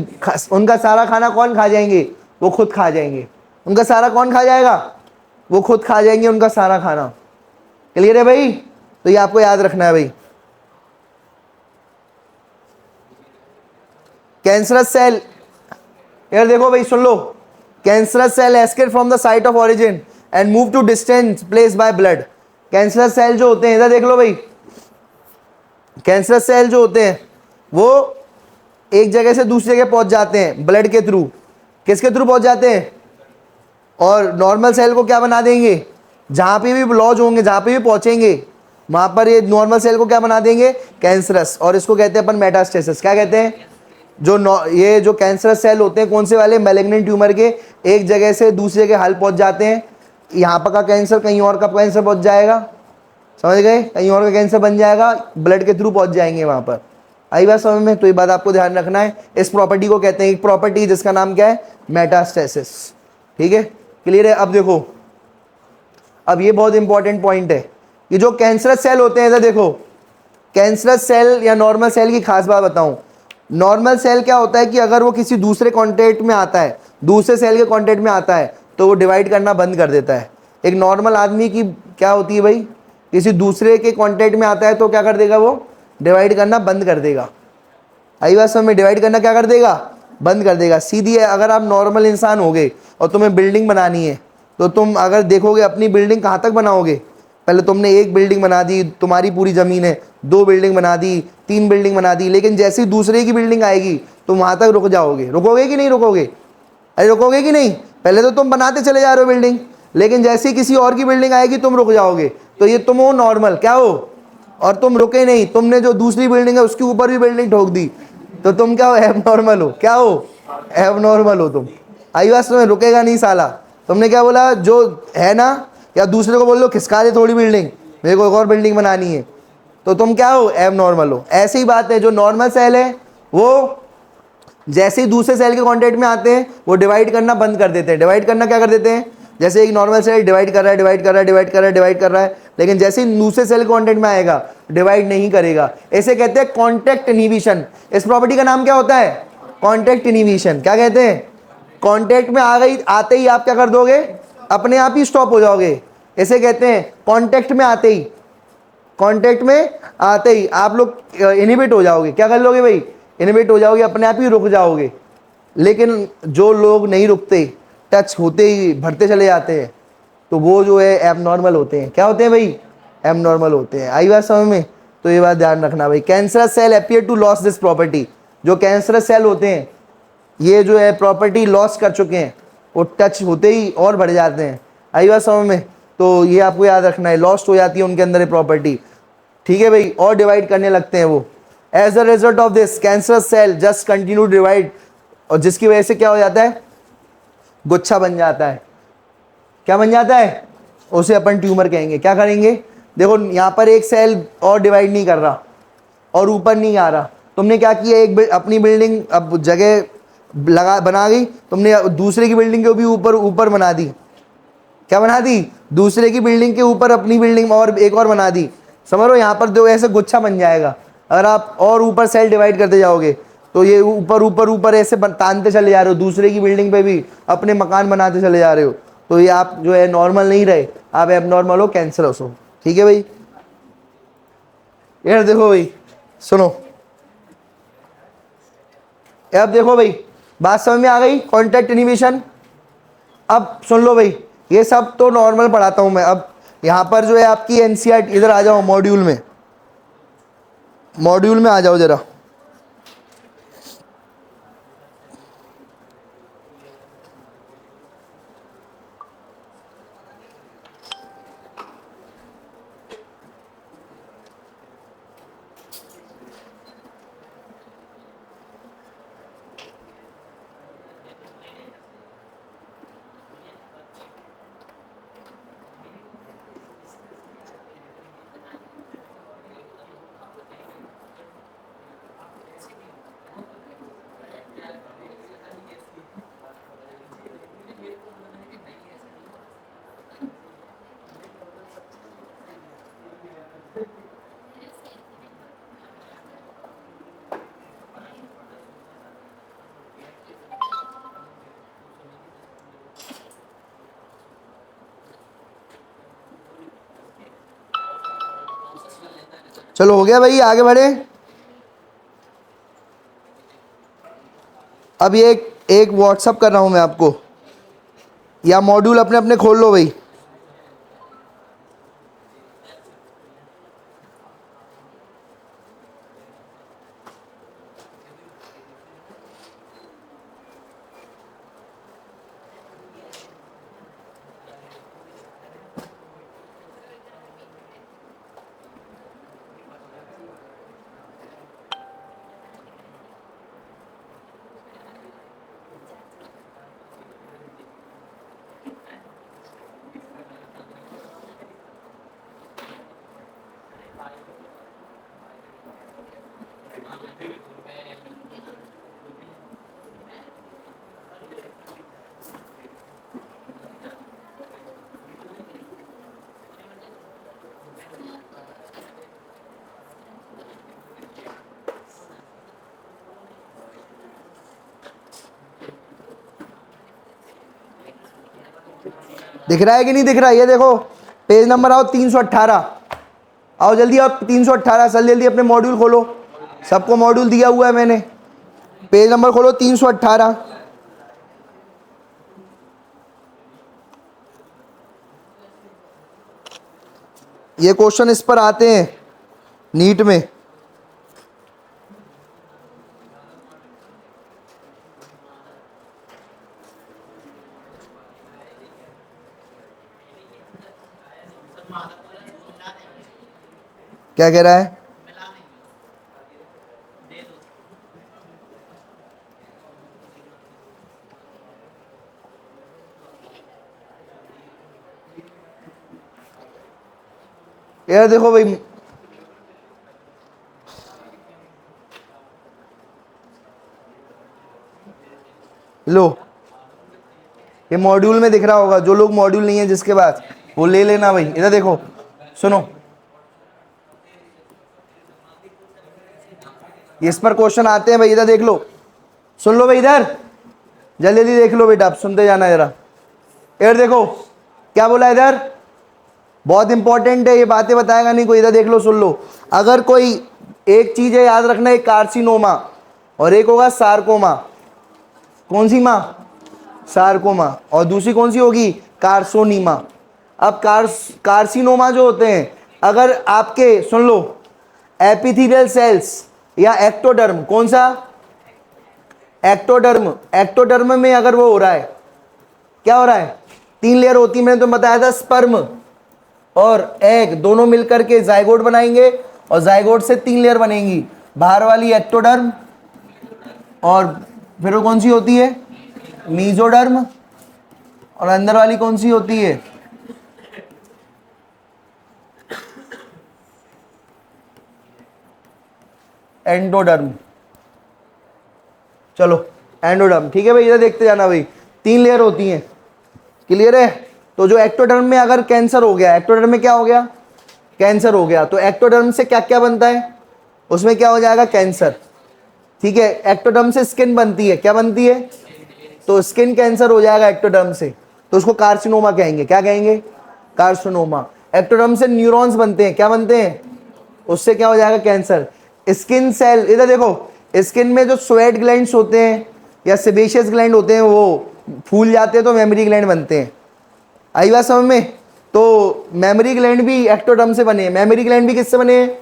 उनका सारा खाना कौन खा जाएंगे, वो खुद खा जाएंगे। उनका सारा कौन खा जाएगा, वो खुद खा जाएंगे उनका सारा खाना। क्लियर है भाई, तो ये आपको याद रखना है भाई। कैंसरस सेल, यार देखो भाई सुन लो, cancerous cell escape from the site of origin and move to distance place by blood. Cancerous cell जो होते हैं, इधर देख लो भाई, कैंसरस सेल जो होते हैं वो एक जगह से दूसरी जगह पहुंच जाते हैं ब्लड के थ्रू। किसके थ्रू पहुंच जाते हैं, और नॉर्मल सेल को क्या बना देंगे, जहां पे भी लॉज होंगे, जहां पे भी पहुंचेंगे वहां पर ये नॉर्मल सेल को क्या बना देंगे, कैंसरस, और इसको कहते हैं अपन मेटास्टेसिस। क्या कहते हैं, ये जो कैंसरस सेल होते हैं कौन से वाले, मैलिग्नेंट ट्यूमर के, एक जगह से दूसरी जगह हाल पहुंच जाते हैं। यहाँ पर का कैंसर कहीं और का कैंसर पहुंच जाएगा, समझ गए, कहीं और का कैंसर बन जाएगा, ब्लड के थ्रू पहुंच जाएंगे वहां पर। आई बात समझ में, तो ये बात आपको ध्यान रखना है। इस प्रॉपर्टी को कहते हैं, एक प्रॉपर्टी जिसका नाम क्या है, मेटास्टेसिस। ठीक है, क्लियर है। अब देखो, अब ये बहुत इंपॉर्टेंट पॉइंट है, ये जो कैंसरस सेल होते हैं, इधर देखो, कैंसरस सेल या नॉर्मल सेल की खास बात बताऊं। नॉर्मल सेल क्या होता है कि अगर वो किसी दूसरे कॉन्टेक्ट में आता है, दूसरे सेल के कॉन्टेक्ट में आता है, तो वो डिवाइड करना बंद कर देता है। एक नॉर्मल आदमी की क्या होती है भाई, किसी दूसरे के कॉन्टेक्ट में आता है तो क्या कर देगा, वो डिवाइड करना बंद कर देगा। आई बात समझ में, डिवाइड करना क्या कर देगा, बंद कर देगा। सीधी है, अगर आप नॉर्मल इंसान होगे और तुम्हें बिल्डिंग बनानी है, तो तुम अगर देखोगे अपनी बिल्डिंग कहाँ तक बनाओगे, पहले तुमने एक बिल्डिंग बना दी, तुम्हारी पूरी ज़मीन है, 2 बिल्डिंग बना दी, 3 बिल्डिंग बना दी, लेकिन जैसे ही दूसरे की बिल्डिंग आएगी तुम वहाँ तक रुक जाओगे। रुकोगे कि नहीं रुकोगे, अरे रुकोगे कि नहीं, पहले तो तुम बनाते चले जा रहे हो बिल्डिंग, लेकिन जैसे ही किसी और की बिल्डिंग आएगी तुम रुक जाओगे। तो ये तुम हो नॉर्मल, क्या हो, और तुम रुके नहीं, तुमने जो दूसरी बिल्डिंग है उसके ऊपर भी बिल्डिंग ठोक दी, तो तुम क्या हो, एबनॉर्मल हो। क्या हो, एबनॉर्मल हो तुम। आई बात समझ, रुकेगा नहीं साला। तुमने क्या बोला, जो है ना, या दूसरे को बोल लो खिसका दे थोड़ी बिल्डिंग, मेरे को एक और बिल्डिंग बनानी है, तो तुम क्या हो, एबनॉर्मल हो। ऐसी ही बात है, जो नॉर्मल सेल है वो जैसे ही दूसरे सेल के कांटेक्ट में आते हैं वो डिवाइड करना बंद कर देते हैं। डिवाइड करना क्या कर देते हैं, जैसे एक नॉर्मल सेल डिवाइड कर रहा है, डिवाइड कर रहा है, डिवाइड कर रहा है, डिवाइड कर रहा है, लेकिन जैसे ही दूसरे सेल कांटेक्ट में आएगा डिवाइड नहीं करेगा। इसे कहते हैं कॉन्टेक्ट इनहिबिशन। इस प्रॉपर्टी का नाम क्या होता है, कॉन्टेक्ट इनहिबिशन। क्या कहते हैं, कॉन्टेक्ट में आ गई, आते ही आप क्या कर दोगे, अपने आप ही स्टॉप हो जाओगे। इसे कहते हैं कॉन्टेक्ट में आते ही, कॉन्टेक्ट में आते ही आप लोग इनहिबिट हो जाओगे। क्या कर लोगे भाई, इनहिबिट हो जाओगे, अपने आप ही रुक जाओगे। लेकिन जो लोग नहीं रुकते, टच होते ही भरते चले जाते हैं, तो वो जो है एबनॉर्मल होते हैं। क्या होते हैं भाई, एबनॉर्मल होते हैं। आई बात समझ में, तो ये बात ध्यान रखना भाई। Cancerous cell appear to loss this property. जो कैंसरस सेल होते हैं ये जो है प्रॉपर्टी लॉस कर चुके हैं, वो टच होते ही और बढ़ जाते हैं। आई बात समझ में, तो ये आपको याद रखना है, लॉस्ट हो जाती है उनके अंदर प्रॉपर्टी। ठीक है भाई, और डिवाइड करने लगते हैं वो। As a result of this cancerous cell just continue divide और जिसकी वजह से क्या हो जाता है, गुच्छा बन जाता है। क्या बन जाता है, उसे अपन ट्यूमर कहेंगे। क्या करेंगे, देखो यहाँ पर एक सेल और डिवाइड नहीं कर रहा और ऊपर नहीं आ रहा, तुमने क्या किया, अपनी बिल्डिंग अब जगह बना गई, तुमने दूसरे की बिल्डिंग के भी ऊपर ऊपर बना दी। क्या बना दी, दूसरे की बिल्डिंग के ऊपर अपनी बिल्डिंग और एक और बना दी। समझ लो, यहाँ पर जो ऐसे गुच्छा बन जाएगा। अगर आप और ऊपर सेल डिवाइड करते जाओगे तो ये ऊपर ऊपर ऊपर ऐसे तानते चले जा रहे हो, दूसरे की बिल्डिंग पे भी अपने मकान बनाते चले जा रहे हो, तो ये आप जो है नॉर्मल नहीं रहे, आप एबनॉर्मल हो, कैंसरस हो। ठीक है भाई, यार देखो भाई, सुनो, अब देखो भाई, बात समझ में आ गई, कॉन्टैक्ट इनहिबिशन। अब सुन लो भाई, ये सब तो नॉर्मल पढ़ाता हूं मैं। अब यहां पर जो है आपकी एनसीईआरटी, इधर आ जाओ मॉड्यूल में, मॉड्यूल में आ जाओ जरा। चलो हो गया भाई, आगे बढ़े। अब ये एक व्हाट्सअप कर रहा हूं मैं आपको, या मॉड्यूल अपने अपने खोल लो भाई। दिख रहा है कि नहीं दिख रहा है, ये देखो पेज नंबर आओ 318, आओ जल्दी आओ 318, चल जल्दी अपने मॉड्यूल खोलो, सबको मॉड्यूल दिया हुआ है मैंने, पेज नंबर खोलो 318। ये क्वेश्चन इस पर आते हैं नीट में। क्या कह रहा है, यार देखो भाई, लो ये मॉड्यूल में दिख रहा होगा, जो लोग मॉड्यूल नहीं है जिसके पास, वो ले लेना भाई। इधर देखो, सुनो, इस पर क्वेश्चन आते हैं भाई, इधर देख लो, सुन लो भाई, इधर जल्दी जल्दी देख लो बेटा, आप सुनते जाना जरा। इधर देखो क्या बोला, इधर बहुत इंपॉर्टेंट है, ये बातें बताएगा नहीं कोई, इधर देख लो, सुन लो। अगर कोई एक चीज है याद रखना, एक कार्सिनोमा और एक होगा सार्कोमा। कौन सी माँ, सार्कोमा, और दूसरी कौन सी होगी, कार्सोनीमा। अब कार्सिनोमा जो होते हैं, अगर आपके, सुन लो, एपिथेलियल सेल्स या एक्टोडर्म, कौन सा, एक्टोडर्म, एक्टोडर्म में अगर वो हो रहा है, क्या हो रहा है, 3 लेयर होती है, मैंने तो बताया था, स्पर्म और एग दोनों मिलकर के जाइगोट बनाएंगे, और जाइगोट से 3 लेयर बनेंगी, बाहर वाली एक्टोडर्म और फिर वो कौन सी होती है, मीजोडर्म, और अंदर वाली कौन सी होती है, एंडोडर्म। चलो एंडोडर्म, ठीक है भाई, इधर देखते जाना भाई, 3 लेयर होती हैं, क्लियर है। तो जो एक्टोडर्म में अगर कैंसर हो गया, एक्टोडर्म में क्या हो गया, कैंसर हो गया, तो एक्टोडर्म से क्या क्या बनता है, उसमें क्या हो जाएगा, कैंसर, ठीक है। एक्टोडर्म से स्किन बनती है, क्या बनती है, तो स्किन कैंसर हो जाएगा एक्टोडर्म से, तो उसको कार्सिनोमा कहेंगे, क्या कहेंगे, कार्सिनोमा। एक्टोडर्म से न्यूरॉन्स बनते हैं, क्या बनते हैं, उससे क्या हो जाएगा, कैंसर। स्किन सेल, इधर देखो, स्किन में जो स्वेट ग्लैंड्स होते हैं या सेबेशियस ग्लैंड होते हैं वो फूल जाते हैं तो मेमोरी ग्लैंड बनते हैं, आई बात समझ में। तो मेमोरी ग्लैंड भी एक्टोडर्म से बने हैं, मेमोरी ग्लैंड भी किससे बने हैं,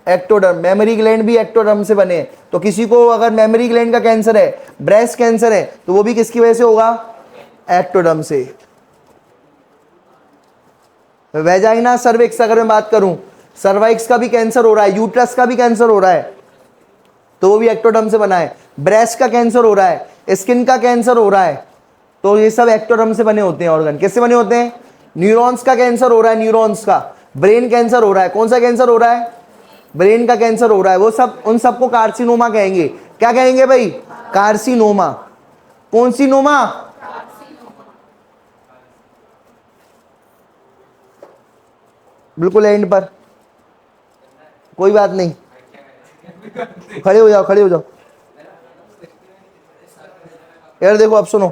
एक्टोडर्म, मेमोरी ग्लैंड भी एक्टोडर्म से बने हैं। तो किसी को अगर मेमोरी ग्लैंड का कैंसर है, ब्रेस्ट कैंसर है, तो वो भी किसकी वजह से होगा, एक्टोडर्म से। वेजाइना सर्विक्स अगर मैं बात करूं, सर्वाइक्स का भी कैंसर हो रहा है, यूट्रस का भी कैंसर हो रहा है, तो वो भी एक्टोडर्म से बना है। ब्रेस्ट का कैंसर हो रहा है, स्किन का कैंसर हो रहा है, तो ये सब एक्टोडर्म से बने होते हैं ऑर्गन। किससे बने होते हैं, न्यूरॉन्स का कैंसर हो रहा है, न्यूरॉन्स का। ब्रेन कैंसर हो रहा है, कौन सा कैंसर हो रहा है, ब्रेन का कैंसर हो रहा है, वो सब, उन सबको कार्सिनोमा कहेंगे। क्या कहेंगे भाई, कार्सिनोमा। कौन सी नोमा, बिल्कुल एंड पर, कोई बात नहीं, खड़े हो जाओ, खड़े हो जाओ। यार देखो, अब सुनो,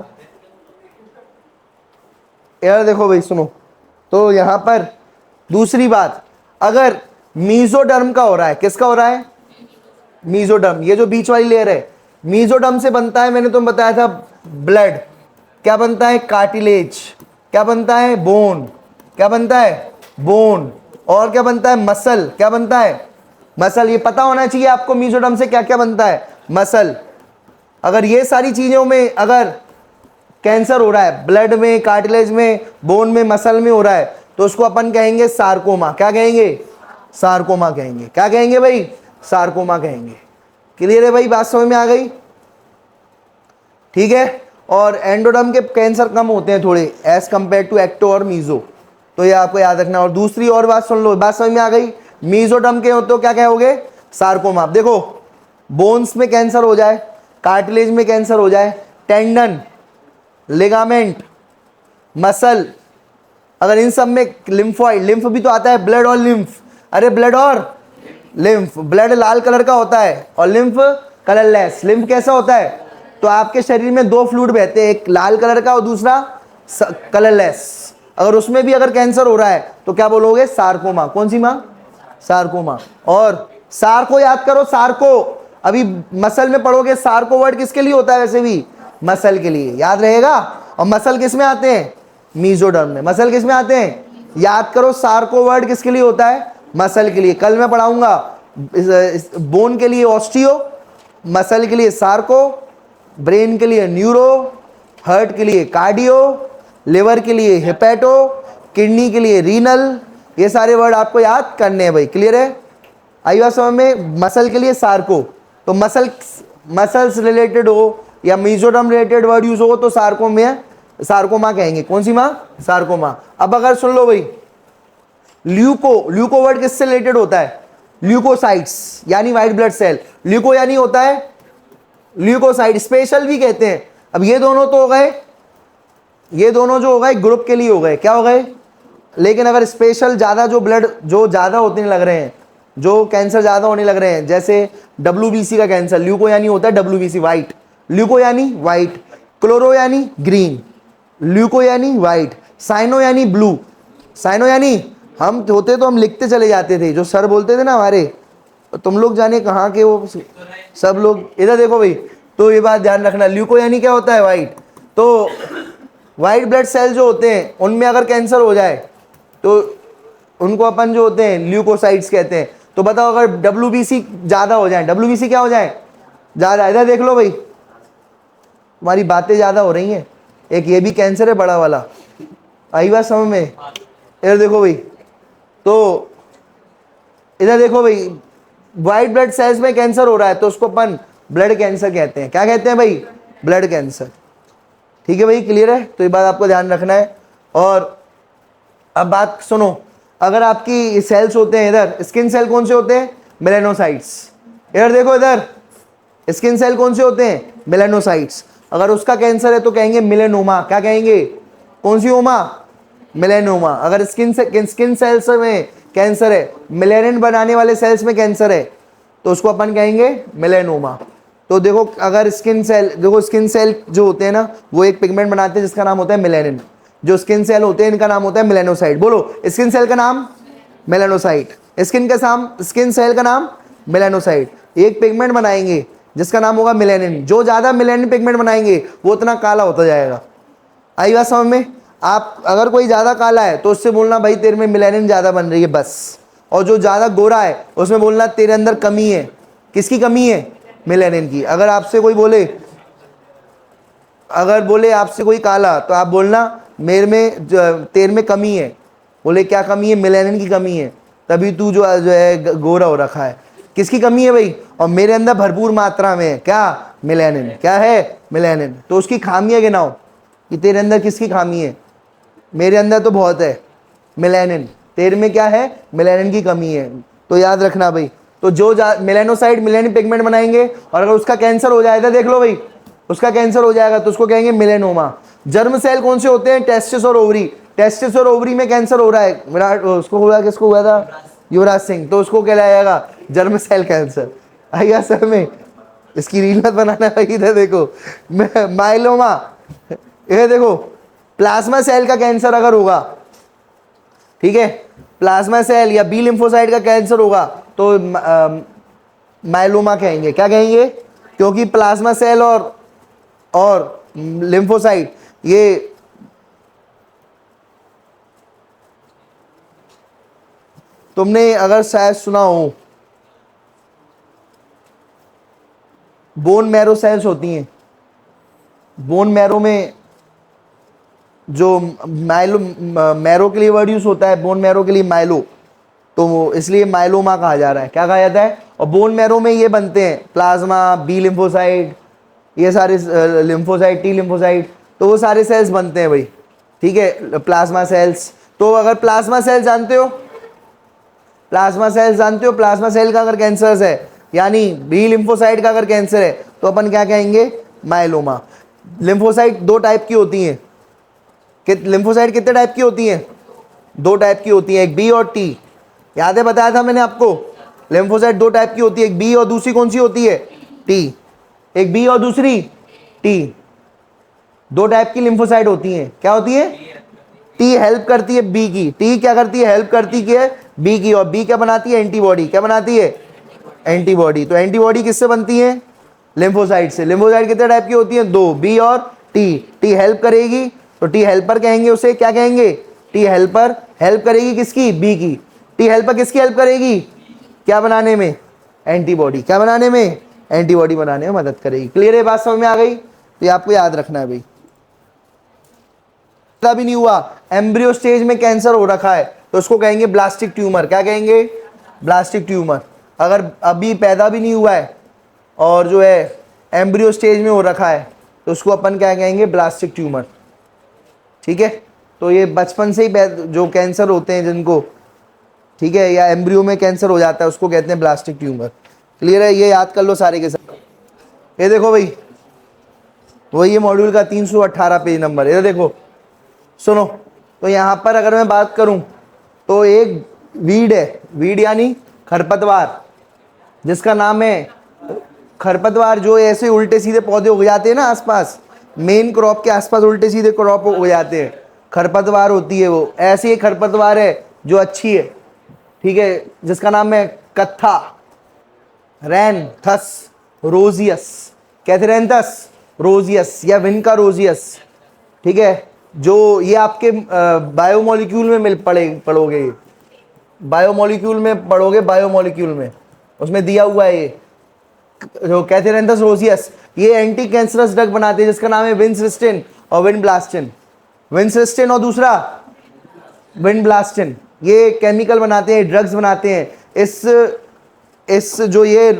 यार देखो भाई सुनो, तो यहां पर दूसरी बात, अगर मीजोडर्म का हो रहा है, किसका हो रहा है, मीजोडर्म, ये जो बीच वाली लेयर है, मीजोडर्म से बनता है, मैंने तुम्हें बताया था, ब्लड, क्या बनता है, कार्टिलेज, क्या बनता है, बोन, क्या बनता है, बोन, और क्या बनता है, मसल, क्या बनता है, मसल। ये पता होना चाहिए आपको मीजोडर्म से क्या क्या बनता है, मसल। अगर ये सारी चीजों में अगर कैंसर हो रहा है, ब्लड में, कार्टिलेज में, बोन में, मसल में हो रहा है, तो उसको अपन कहेंगे सार्कोमा। क्या कहेंगे, सार्कोमा कहेंगे। क्या कहेंगे भाई, सार्कोमा कहेंगे। क्लियर है भाई, बात समझ में आ गई, ठीक है। और एंडोडर्म के कैंसर कम होते हैं थोड़े एज कंपेयर टू एक्टो और मीजो, तो ये आपको याद रखना। और दूसरी और बात सुन लो, बात समझ में आ गई, मीजोडर्म के हो तो क्या कहोगे, सार्कोमा। देखो, बोन्स में कैंसर हो जाए, कार्टिलेज में कैंसर हो जाए, टेंडन, लिगामेंट, मसल, अगर इन सब में लिम्फोइड, लिम्फ भी तो आता है, ब्लड और लिम्फ, अरे ब्लड और लिम्फ, ब्लड लाल कलर का होता है और लिम्फ कलरलेस। लिम्फ कैसा होता है, तो आपके शरीर में 2 फ्लूइड बहते हैं, एक लाल कलर का और दूसरा कलरलेस। अगर उसमें भी अगर कैंसर हो रहा है तो क्या बोलोगे, सार्कोमा। कौन सी माँ, सार्कोमा। और सार्को याद करो, सार्को अभी मसल में पढ़ोगे, सार्को वर्ड किसके लिए होता है, वैसे भी मसल के लिए, याद रहेगा। और मसल किस में आते हैं, मीजोडर्म में। मसल किस में आते हैं, याद करो, सार्को वर्ड किसके लिए होता है, मसल के लिए। कल मैं पढ़ाऊंगा बोन के लिए ऑस्टियो, मसल के लिए सार्को, ब्रेन के लिए न्यूरो, हार्ट के लिए कार्डियो, लिवर के लिए हेपेटो, किडनी के लिए रीनल। ये सारे वर्ड आपको याद करने हैं भाई, क्लियर है, आई बात समझ में। मसल के लिए सार्को, तो मसल्स रिलेटेड हो या मीजोडर्म रिलेटेड वर्ड यूज हो तो सार्को में सार्कोमा कहेंगे। कौन सी माँ, सार्कोमा। अब अगर सुन लो भाई, ल्यूको वर्ड किससे रिलेटेड होता है, ल्यूकोसाइट्स यानी व्हाइट ब्लड सेल। ल्यूको यानी होता है ल्यूकोसाइट, स्पेशल भी कहते हैं। अब ये दोनों तो हो गए, ये दोनों जो हो गए ग्रुप के लिए हो गए, क्या हो गए। लेकिन अगर स्पेशल ज़्यादा जो ब्लड जो ज़्यादा होने लग रहे हैं, जो कैंसर ज़्यादा होने लग रहे हैं, जैसे WBC का कैंसर, ल्यूको यानी होता है WBC वाइट, ल्यूको यानी वाइट, क्लोरो यानी ग्रीन, ल्यूको यानी वाइट, साइनो यानी ब्लू। साइनो यानी हम होते तो हम लिखते चले जाते थे, जो सर बोलते थे ना हमारे, तुम लोग जाने कहाँ के वो सब लोग। इधर देखो भाई, तो ये बात ध्यान रखना, ल्यूको यानी क्या होता है, वाइट। तो वाइट ब्लड सेल जो होते हैं उनमें अगर कैंसर हो जाए तो उनको अपन जो होते हैं ल्यूकोसाइट्स कहते हैं। तो बताओ अगर WBC ज़्यादा हो जाए, WBC क्या हो जाए, ज़्यादा। इधर देख लो भाई, तुम्हारी बातें ज़्यादा हो रही हैं। एक ये भी कैंसर है बड़ा वाला, आई बात समझ में। इधर देखो भाई, तो इधर देखो भाई, वाइट ब्लड सेल्स में कैंसर हो रहा है तो उसको अपन ब्लड कैंसर कहते हैं। क्या कहते हैं भाई, ब्लड कैंसर। ठीक है भाई, क्लियर है? तो ये बात आपको ध्यान रखना है। और अब बात सुनो, अगर आपकी सेल्स होते हैं इधर, स्किन सेल कौन से होते हैं? मेलानोसाइट्स। इधर देखो, इधर स्किन सेल कौन से होते हैं? मेलानोसाइट्स। अगर उसका कैंसर है तो कहेंगे मेलेनोमा। क्या कहेंगे? कौन सी ओमा? मेलेनोमा। अगर स्किन सेल्स में कैंसर है, मेलेनिन बनाने वाले सेल्स में कैंसर है, तो उसको अपन कहेंगे मेलेनोमा। तो देखो, अगर स्किन सेल जो होते हैं ना, वो एक पिगमेंट बनाते हैं जिसका नाम होता है मेलेनिन। जो स्किन सेल होते हैं इनका नाम होता है मेलानोसाइट। बोलो, स्किन सेल का नाम मेलानोसाइट, स्किन सेल का नाम मेलानोसाइट। एक पिगमेंट बनाएंगे जिसका नाम होगा मेलेनिन। जो ज्यादा मेलेनिन पिगमेंट बनाएंगे वो उतना काला होता जाएगा। आई बात समझ में? आप अगर कोई ज्यादा काला है तो उससे बोलना भाई तेरे में मेलेनिन ज्यादा बन रही है, बस। और जो ज्यादा गोरा है उसमें बोलना तेरे अंदर कमी है। किसकी कमी है? मेलेनिन की। अगर आपसे कोई बोले, आपसे कोई काला, तो आप बोलना तेरे में कमी है। बोले क्या कमी है? मेलेनिन की कमी है, तभी तू जो है गोरा हो रखा है। किसकी कमी है भाई? और मेरे अंदर भरपूर मात्रा में है क्या? मेलेनिन। क्या है? मेलेनिन। तो उसकी खामियां गिनाओ कि तेरे अंदर किसकी खामी है। मेरे अंदर तो बहुत है मेलेनिन, तेरे में क्या है? मेलेनिन की कमी है। तो याद रखना भाई। तो जो मेलानोसाइट मेलेनिन पिगमेंट बनाएंगे, और अगर उसका कैंसर हो जाएगा, देख लो भाई, उसका कैंसर हो जाएगा तो उसको कहेंगे मेलेनोमा। जर्म सेल कौन से होते हैं? टेस्टिस और ओवरी। टेस्टिस और ओवरी में कैंसर हो रहा है, विराट उसको हुआ, किसको हुआ था? युवराज सिंह। तो उसको कहलाएगा जर्म सेल कैंसर। आइए सर में इसकी रील मत बनाना भाई। इधर देखो, माइलोमा। ये देखो, प्लाज्मा सेल का कैंसर अगर होगा, ठीक है, प्लाज्मा सेल या बी लिम्फोसाइट का कैंसर होगा तो माइलोमा कहेंगे। क्या कहेंगे? क्योंकि प्लाज्मा सेल और लिम्फोसाइट, ये तुमने अगर शायद सुना हो, बोन मैरो सेल्स होती हैं। बोन मैरो में जो मैरो के लिए वर्ड यूज होता है, बोन मैरो के लिए माइलो, तो इसलिए माइलोमा कहा जा रहा है। क्या कहा जाता है? और बोन मैरो में ये बनते हैं प्लाज्मा, बी लिम्फोसाइट, ये सारे लिम्फोसाइट, टी लिम्फोसाइट, तो वो सारे सेल्स बनते हैं भाई। ठीक है, प्लाज्मा सेल्स। तो अगर प्लाज्मा सेल जानते हो, प्लाज्मा सेल का अगर कैंसर है, यानी बी लिम्फोसाइट का अगर कैंसर है, तो अपन क्या कहेंगे? माइलोमा। लिम्फोसाइट दो टाइप की होती हैं। लिम्फोसाइट कितने टाइप की होती हैं? दो टाइप की होती हैं, एक बी और टी। याद है, बताया था मैंने आपको, लिम्फोसाइट दो टाइप की होती है, एक बी और दूसरी कौन सी होती है? टी। एक बी और दूसरी टी। दो टाइप की लिम्फोसाइट होती हैं। क्या होती है? टी हेल्प करती है बी की। टी क्या करती है? हेल्प करती है बी की। और बी क्या बनाती है? एंटीबॉडी। क्या बनाती है? एंटीबॉडी। तो एंटीबॉडी किससे बनती है? लिम्फोसाइट से। लिम्फोसाइट कितने टाइप की होती है? दो, बी और टी। टी हेल्प करेगी तो टी हेल्पर कहेंगे उसे। क्या कहेंगे? T helper. हेल्प करेगी किसकी? बी की। टी हेल्पर किसकी हेल्प करेगी? क्या बनाने में? एंटीबॉडी। क्या बनाने में? एंटीबॉडी बनाने में मदद करेगी। क्लियर है? बात समझ में आ गई? तो ये आपको याद रखना है भाई। पता भी नहीं हुआ, एम्ब्रियो स्टेज में कैंसर हो रखा है, तो उसको कहेंगे ब्लास्टिक ट्यूमर। क्या कहेंगे? ब्लास्टिक ट्यूमर। अगर अभी पैदा भी नहीं हुआ है और जो है एम्ब्रियो स्टेज में हो रखा है, तो उसको अपन क्या कहेंगे? ब्लास्टिक ट्यूमर। ठीक है, तो ये बचपन से ही जो कैंसर होते हैं जिनको, ठीक है, या एम्ब्रियो में कैंसर हो जाता है, उसको कहते हैं ब्लास्टिक ट्यूमर। क्लियर है? ये याद कर लो सारे के साथ। ये देखो भाई, वही ये मॉड्यूल का 318 पेज नंबर। ये देखो, सुनो, तो यहाँ पर अगर मैं बात करूँ तो एक वीड है, वीड यानी खरपतवार, जिसका नाम है खरपतवार। जो ऐसे उल्टे सीधे पौधे उग जाते हैं ना आसपास, मेन क्रॉप के आसपास उल्टे सीधे क्रॉप उग जाते हैं, खरपतवार होती है वो। ऐसी एक खरपतवार है जो अच्छी है, ठीक है, जिसका नाम है कत्था रैनथस रोजियस। कैथेरेंथस रोजियस या विनका रोजियस। ठीक है, जो ये आपके बायोमोलिक्यूल में पढ़ोगे, बायोमोलिक्यूल में पढ़ोगे, बायोमोलिक्यूल में उसमें दिया हुआ है ये जो कैथेरेंथस रोजियस। ये एंटी कैंसरस ड्रग बनाते हैं जिसका नाम है विंसरिस्टिन और विनब्लास्टिन। विंसरिस्टिन और दूसरा विनब्लास्टिन, ये केमिकल बनाते हैं, ड्रग्स बनाते हैं। इस जो ये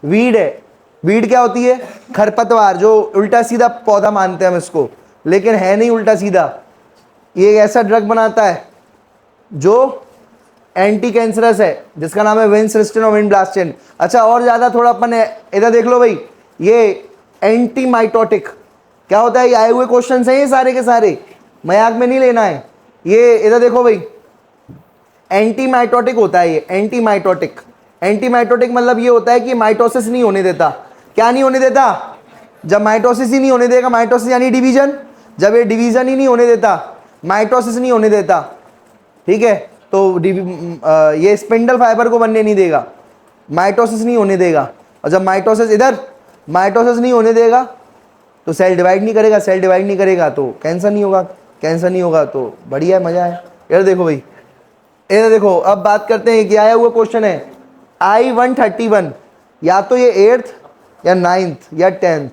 वीड है, वीड क्या होती है? खरपतवार, जो उल्टा सीधा पौधा मानते हैं हम इसको, लेकिन है नहीं उल्टा सीधा। ये एक ऐसा ड्रग बनाता है जो एंटी कैंसरस है, जिसका नाम है विंसिस्टिन और विनब्लास्टिन। अच्छा, और ज्यादा थोड़ा अपन इधर देख लो भाई, ये एंटी माइटोटिक क्या होता है? ये आए हुए क्वेश्चन है ये सारे के सारे, मजाक में नहीं लेना है। ये इधर देखो भाई, एंटी माइटोटिक होता है ये, एंटी माइटोटिक। एंटी माइटोटिक मतलब ये होता है कि माइटोसिस नहीं होने देता। क्या नहीं होने देता? जब माइटोसिस ही नहीं होने देगा, माइटोसिस यानी डिवीजन, जब ये डिवीजन ही नहीं होने देता, माइटोसिस नहीं होने देता, ठीक है, तो ये स्पिंडल फाइबर को बनने नहीं देगा, माइटोसिस नहीं होने देगा। और जब माइटोसिस इधर माइटोसिस नहीं होने देगा तो सेल डिवाइड नहीं करेगा, सेल डिवाइड नहीं करेगा तो कैंसर नहीं होगा, कैंसर नहीं होगा तो बढ़िया है, मजा है। इधर देखो भाई, इधर देखो, अब बात करते हैं कि आया हुआ क्वेश्चन है I-131, या तो ये 8th या 9th या 10th,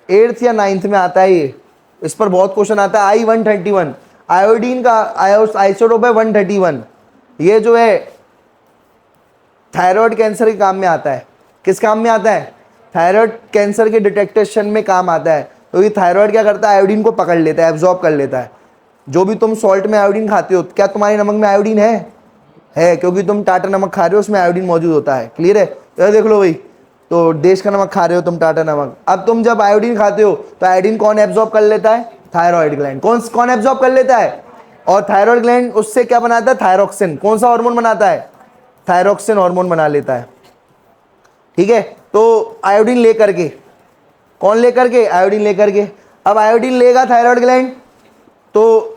8th या 9th में आता है ये, इस पर बहुत क्वेश्चन आता है। I-131 आयोडीन का आइसोटोप है 131, ये जो है थायराइड कैंसर के काम में आता है। किस काम में आता है? थायराइड कैंसर के डिटेक्टेशन में काम आता है। तो ये थायराइड क्या करता है? आयोडीन को पकड़ लेता है, एब्जॉर्ब कर लेता है। जो भी तुम सॉल्ट में आयोडीन खाते हो, क्या तुम्हारे नमक में आयोडीन है, क्योंकि तुम टाटा नमक खा रहे हो, उसमें आयोडीन मौजूद होता है। क्लियर है? तो देख लो भाई, तो देश का नमक खा रहे हो तुम, टाटा नमक। अब तुम जब आयोडीन खाते हो तो आयोडीन कौन एब्जॉर्ब कर लेता है? Thyroid gland. कौन एब्जॉर्ब कर लेता है? और थायराइड ग्लैंड उससे क्या बनाता है? थायरोक्सिन। कौन सा हार्मोन बनाता है? थायरोक्सिन हार्मोन बना लेता है। ठीक है, तो आयोडीन लेकर के, कौन लेकर के? आयोडीन लेकर के। अब आयोडीन लेगा थायराइड ग्लैंड, तो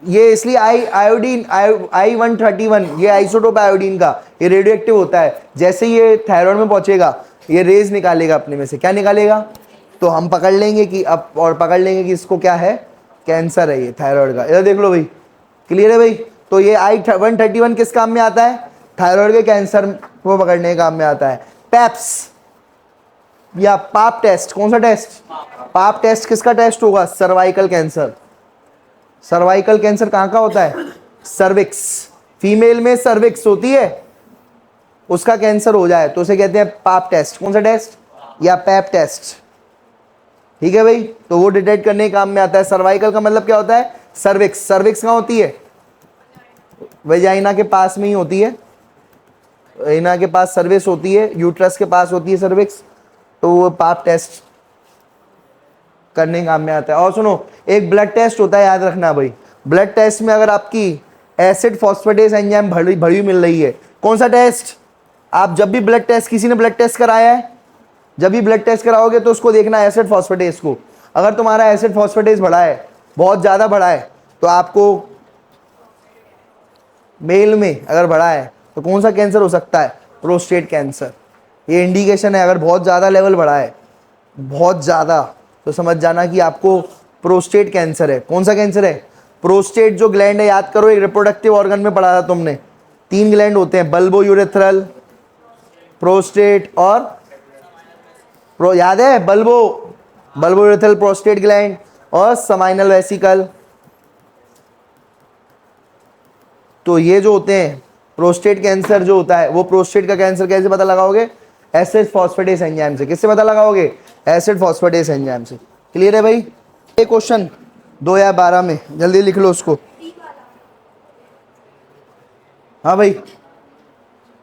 ये इसलिए आयोडीन I-131 ये आइसोटोप आयोडीन का, ये रेडियो एक्टिव होता है। जैसे ये थायराइड में पहुंचेगा, ये रेज निकालेगा अपने में से। क्या निकालेगा? तो हम पकड़ लेंगे कि अब, और पकड़ लेंगे कि इसको क्या है? कैंसर है ये थायराइड का। इधर देख लो भाई, क्लियर है भाई? तो ये I-131 किस काम में आता है? थायराइड के कैंसर को पकड़ने के काम में आता है। पैप्स या पाप टेस्ट, कौन सा टेस्ट? पाप टेस्ट किसका टेस्ट होगा? Cervical cancer. सर्वाइकल कैंसर कहाँ का होता है? सर्विक्स। फीमेल में सर्विक्स होती है, उसका कैंसर हो जाए तो उसे कहते हैं पाप टेस्ट। कौन सा टेस्ट? या पैप टेस्ट। ठीक है भाई, तो वो डिटेक्ट करने के काम में आता है। सर्वाइकल का मतलब क्या होता है? सर्विक्स। सर्विक्स कहाँ होती है? वेजाइना के पास में ही होती है, वेजाइना के पास सर्विक्स होती है, यूट्रस के पास होती है सर्विक्स। तो वो पाप टेस्ट करने काम में आता है। और सुनो, एक ब्लड टेस्ट होता है, याद रखना भाई। ब्लड टेस्ट में अगर आपकी एसिड फॉस्फेटेस एंजाइम भरी मिल रही है, कौन सा टेस्ट? आप जब भी ब्लड टेस्ट, किसी ने ब्लड टेस्ट कराया है, जब भी ब्लड टेस्ट कराओगे तो उसको देखना एसिड फॉस्फेटेस को। अगर तुम्हारा एसिड फॉस्फेटेस बढ़ा है, बहुत ज़्यादा बढ़ा है, तो आपको मेल में अगर बढ़ा है तो कौन सा कैंसर हो सकता है? Prostate cancer. ये इंडिकेशन है, अगर बहुत ज़्यादा लेवल बढ़ा है, बहुत ज़्यादा, तो समझ जाना कि आपको प्रोस्टेट कैंसर है। कौन सा कैंसर है? प्रोस्टेट जो ग्लैंड है, याद करो, एक रिप्रोडक्टिव ऑर्गन में पढ़ा था तुमने, 3 ग्लैंड होते हैं, बल्बो यूरेथ्रल, प्रोस्टेट और याद है? बल्बो यूरेथ्रल, प्रोस्टेट ग्लैंड और समाइनल वेसिकल। तो ये जो होते हैं प्रोस्टेट कैंसर जो होता है, वो प्रोस्टेट का कैंसर कैसे पता लगाओगे? एसिड फॉस्फेटेस एंजाइम से। किससे पता लगाओगे? एसिड फॉस्फेटेस एंजाइम से। क्लियर है भाई? ये क्वेश्चन 2012 में, जल्दी लिख लो उसको। हाँ भाई,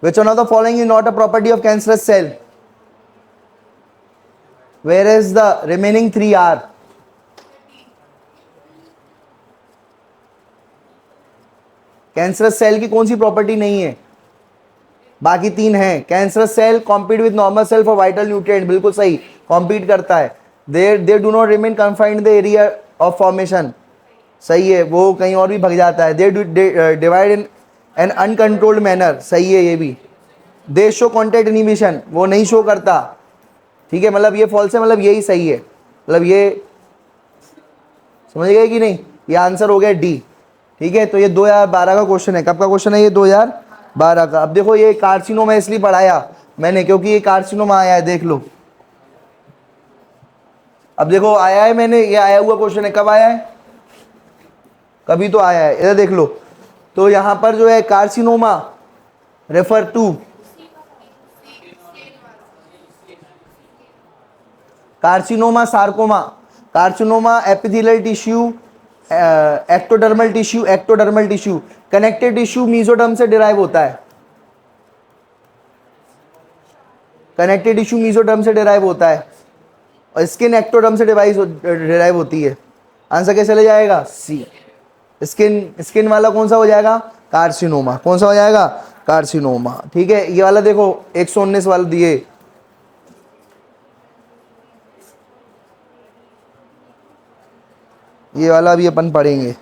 which one of the following is not a property of cancerous cell, where is the remaining 3 are? Cancerous cell की कौन सी प्रॉपर्टी नहीं है? बाकी 3 हैं। Cancerous cell compete with normal cell for vital nutrient, बिल्कुल सही, कॉम्पीट करता है। They do not remain confined the area of formation, सही है, वो कहीं और भी भग जाता है। They divide in an uncontrolled manner, सही है ये भी। दे शो कॉन्टैक्ट इनिबिशन, वो नहीं शो करता। ठीक है, मतलब ये फॉल्स है, मतलब यही सही है, मतलब ये समझ गए कि नहीं? ये आंसर हो गया डी। ठीक है, तो ये 2012 का क्वेश्चन है। कब का क्वेश्चन है ये? 2012 का। अब देखो, ये कार्सिनोमा इसलिए पढ़ाया मैंने क्योंकि ये कार्सिनोमा आया है, देख लो। अब देखो, आया है मैंने, ये आया हुआ क्वेश्चन है। कब आया है? कभी तो आया है, इधर देख लो। तो यहां पर जो है carcinoma refer to carcinoma, sarcoma, carcinoma epithelial tissue, ectodermal tissue, ectodermal tissue, connective tissue mesoderm से डिराइव होता है, कनेक्टिव टिश्यू मीजोडर्म से डिराइव होता है, और स्किन एक्टोडर्म से डिराइव होती है। आंसर कैसे चले जाएगा? सी। स्किन वाला कौन सा हो जाएगा? कार्सिनोमा। कौन सा हो जाएगा? कार्सिनोमा। ठीक है, ये वाला देखो 119 वाला दिए, ये वाला भी अपन पढ़ेंगे।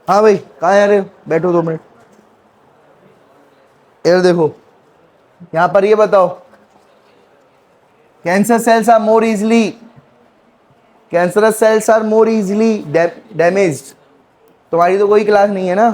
हाँ भाई, कहाँ जा रहे हो? बैठो 2 मिनट। इधर देखो, यहां पर ये बताओ, cancer cells are more easily, cancerous cells are more easily damaged. तुम्हारी तो कोई क्लास नहीं है ना,